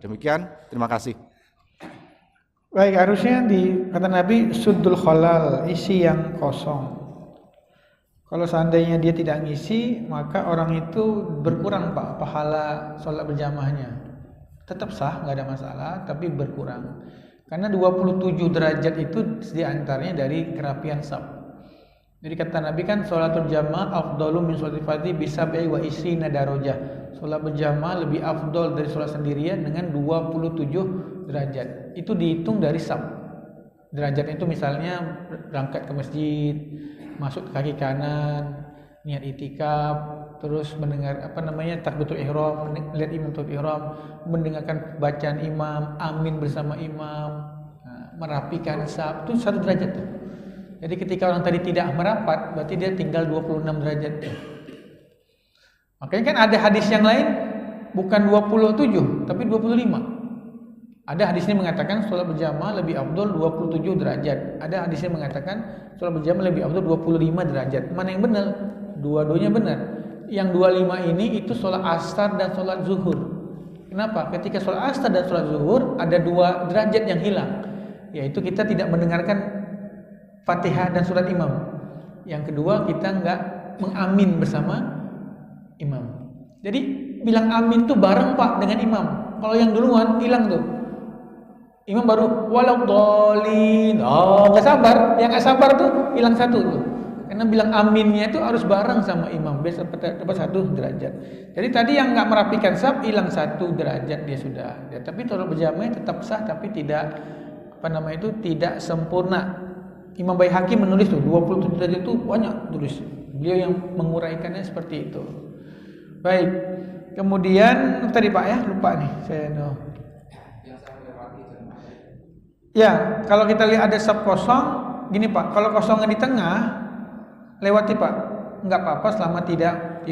demikian. Terima kasih. Baik, harusnya kata Nabi suddul khalal, isi yang kosong. Kalau seandainya dia tidak ngisi, maka orang itu berkurang Pak pahala sholat berjamaahnya. Tetap sah, nggak ada masalah, tapi berkurang. Karena 27 derajat itu diantaranya dari kerapian saf. Jadi kata Nabi kan sholatul jamaah afdalu min sholatil fardhi bisab'i wa isrina darajah. Sholat berjamaah lebih afdol dari sholat sendirian dengan 27 derajat. Itu dihitung dari saf. Derajat itu misalnya berangkat ke masjid, masuk kaki kanan, niat itikaf, terus mendengar takbiratul ihram, melihat imam takbiratul ihram, mendengarkan bacaan imam, amin bersama imam, merapikan saf, itu 1 derajat tuh. Jadi ketika orang tadi tidak merapat, berarti dia tinggal 26 derajat. Makanya kan ada hadis yang lain bukan 27 tapi 25. Ada hadis ini mengatakan sholat berjamaah lebih afdol 27 derajat. Ada hadis ini mengatakan sholat berjamaah lebih afdol 25 derajat. Mana yang benar? Dua-duanya benar. Yang 25 ini itu sholat asar dan sholat zuhur. Kenapa? Ketika sholat asar dan sholat zuhur ada 2 derajat yang hilang. Yaitu kita tidak mendengarkan Fatihah dan surat imam. Yang kedua kita enggak mengamin bersama imam. Jadi bilang amin tuh bareng Pak dengan imam. Kalau yang duluan hilang tuh. Imam baru waladhdallin. Oh, enggak sabar. Yang enggak sabar tuh hilang 1 tuh. Karena bilang aminnya itu harus bareng sama imam. Biasa dapat 1 derajat. Jadi tadi yang enggak merapikan saf hilang 1 derajat dia sudah. Ya, tapi sholat berjamaah tetap sah tapi tidak tidak sempurna. Imam Baihaqi menulis tuh 27 derajat itu banyak tulis. Beliau yang menguraikannya seperti itu. Baik. Kemudian tadi Pak ya, lupa nih saya Ya, kalau kita lihat ada saf kosong, gini Pak, kalau kosongnya di tengah lewati Pak. Enggak apa-apa selama tidak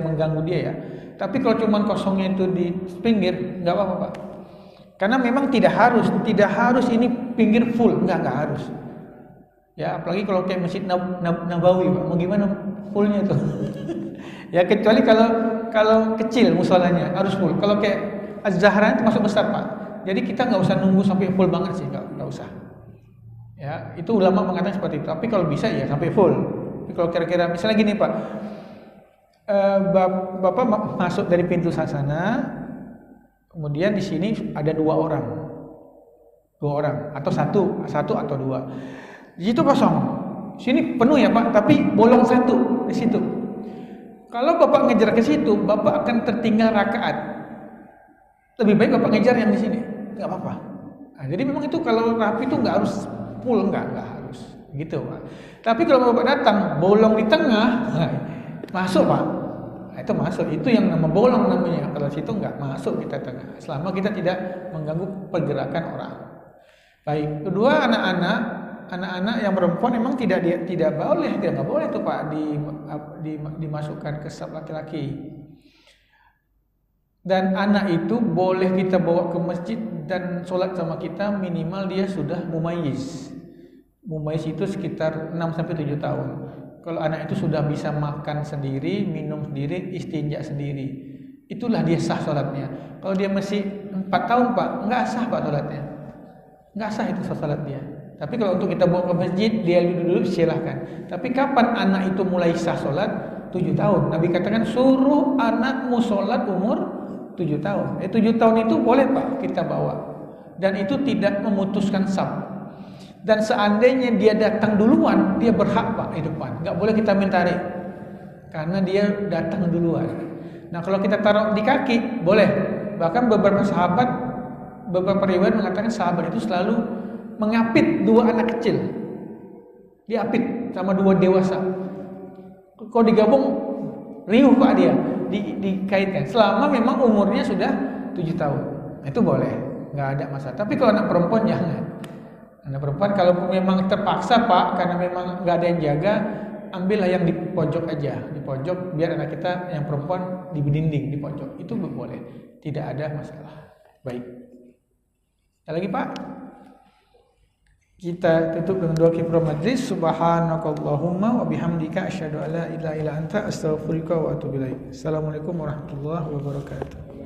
mengganggu dia ya. Tapi kalau cuma kosongnya itu di pinggir, enggak apa-apa Pak. Karena memang tidak harus ini pinggir full, enggak harus. Ya, apalagi kalau kayak Masjid Nabawi, Pak, mau gimana fullnya tuh? Ya, kecuali kalau kecil musolanya harus full. Kalau kayak Az-Zahra itu masuk besar, Pak. Jadi kita nggak usah nunggu sampai full banget sih, nggak usah. Ya, itu ulama mengatakan seperti itu. Tapi kalau bisa ya sampai full. Tapi kalau kira-kira misalnya gini, Pak, Bapak masuk dari pintu sana, kemudian di sini ada 2 orang atau satu atau 2. Di situ kosong, sini penuh ya Pak, tapi bolong 1 di situ. Kalau Bapak ngejar ke situ, Bapak akan tertinggal rakaat. Lebih baik Bapak ngejar yang di sini, nggak apa-apa. Nah, jadi memang itu kalau rapi itu nggak harus full, nggak harus gitu Pak. Tapi kalau Bapak datang bolong di tengah, masuk Pak. Nah, itu masuk, itu yang nama bolong namanya. Kalau situ nggak masuk kita tengah, selama kita tidak mengganggu pergerakan orang. Baik, kedua anak-anak yang perempuan memang tidak boleh, nggak boleh tuh Pak dimasukkan ke saf laki-laki. Dan anak itu boleh kita bawa ke masjid dan sholat sama kita minimal dia sudah mumayyiz. Mumayyiz itu sekitar 6-7 tahun. Kalau anak itu sudah bisa makan sendiri, minum sendiri, istinja sendiri, itulah dia sah sholatnya. Kalau dia masih 4 tahun Pak, nggak sah Pak sholatnya. Nggak sah itu sholat dia. Tapi kalau untuk kita bawa ke masjid, dia duduk silahkan. Tapi kapan anak itu mulai sah sholat? 7 tahun. Nabi katakan suruh anakmu sholat umur 7 tahun. 7 tahun itu boleh Pak kita bawa. Dan itu tidak memutuskan saf. Dan seandainya dia datang duluan, dia berhak Pak di depan. Nggak boleh kita mentari. Karena dia datang duluan. Nah kalau kita taruh di kaki, boleh. Bahkan beberapa riwayat mengatakan sahabat itu selalu mengapit 2 anak kecil. Diapit sama 2 dewasa. Kalau digabung riuh Pak dia, dikaitkan. Selama memang umurnya sudah 7 tahun. Itu boleh, nggak ada masalah. Tapi kalau anak perempuan jangan. Anak perempuan kalau memang terpaksa Pak, karena memang nggak ada yang jaga, ambillah yang di pojok aja, di pojok, biar anak kita yang perempuan di dinding di pojok, itu boleh, tidak ada masalah. Baik. Ada lagi Pak? Kita tutup dengan doa kifaratul majlis. Subhanakallahumma wa bihamdika asyhadu an la ilaha illa anta astaghfiruka wa atubu ilaik. Assalamualaikum warahmatullahi wabarakatuh.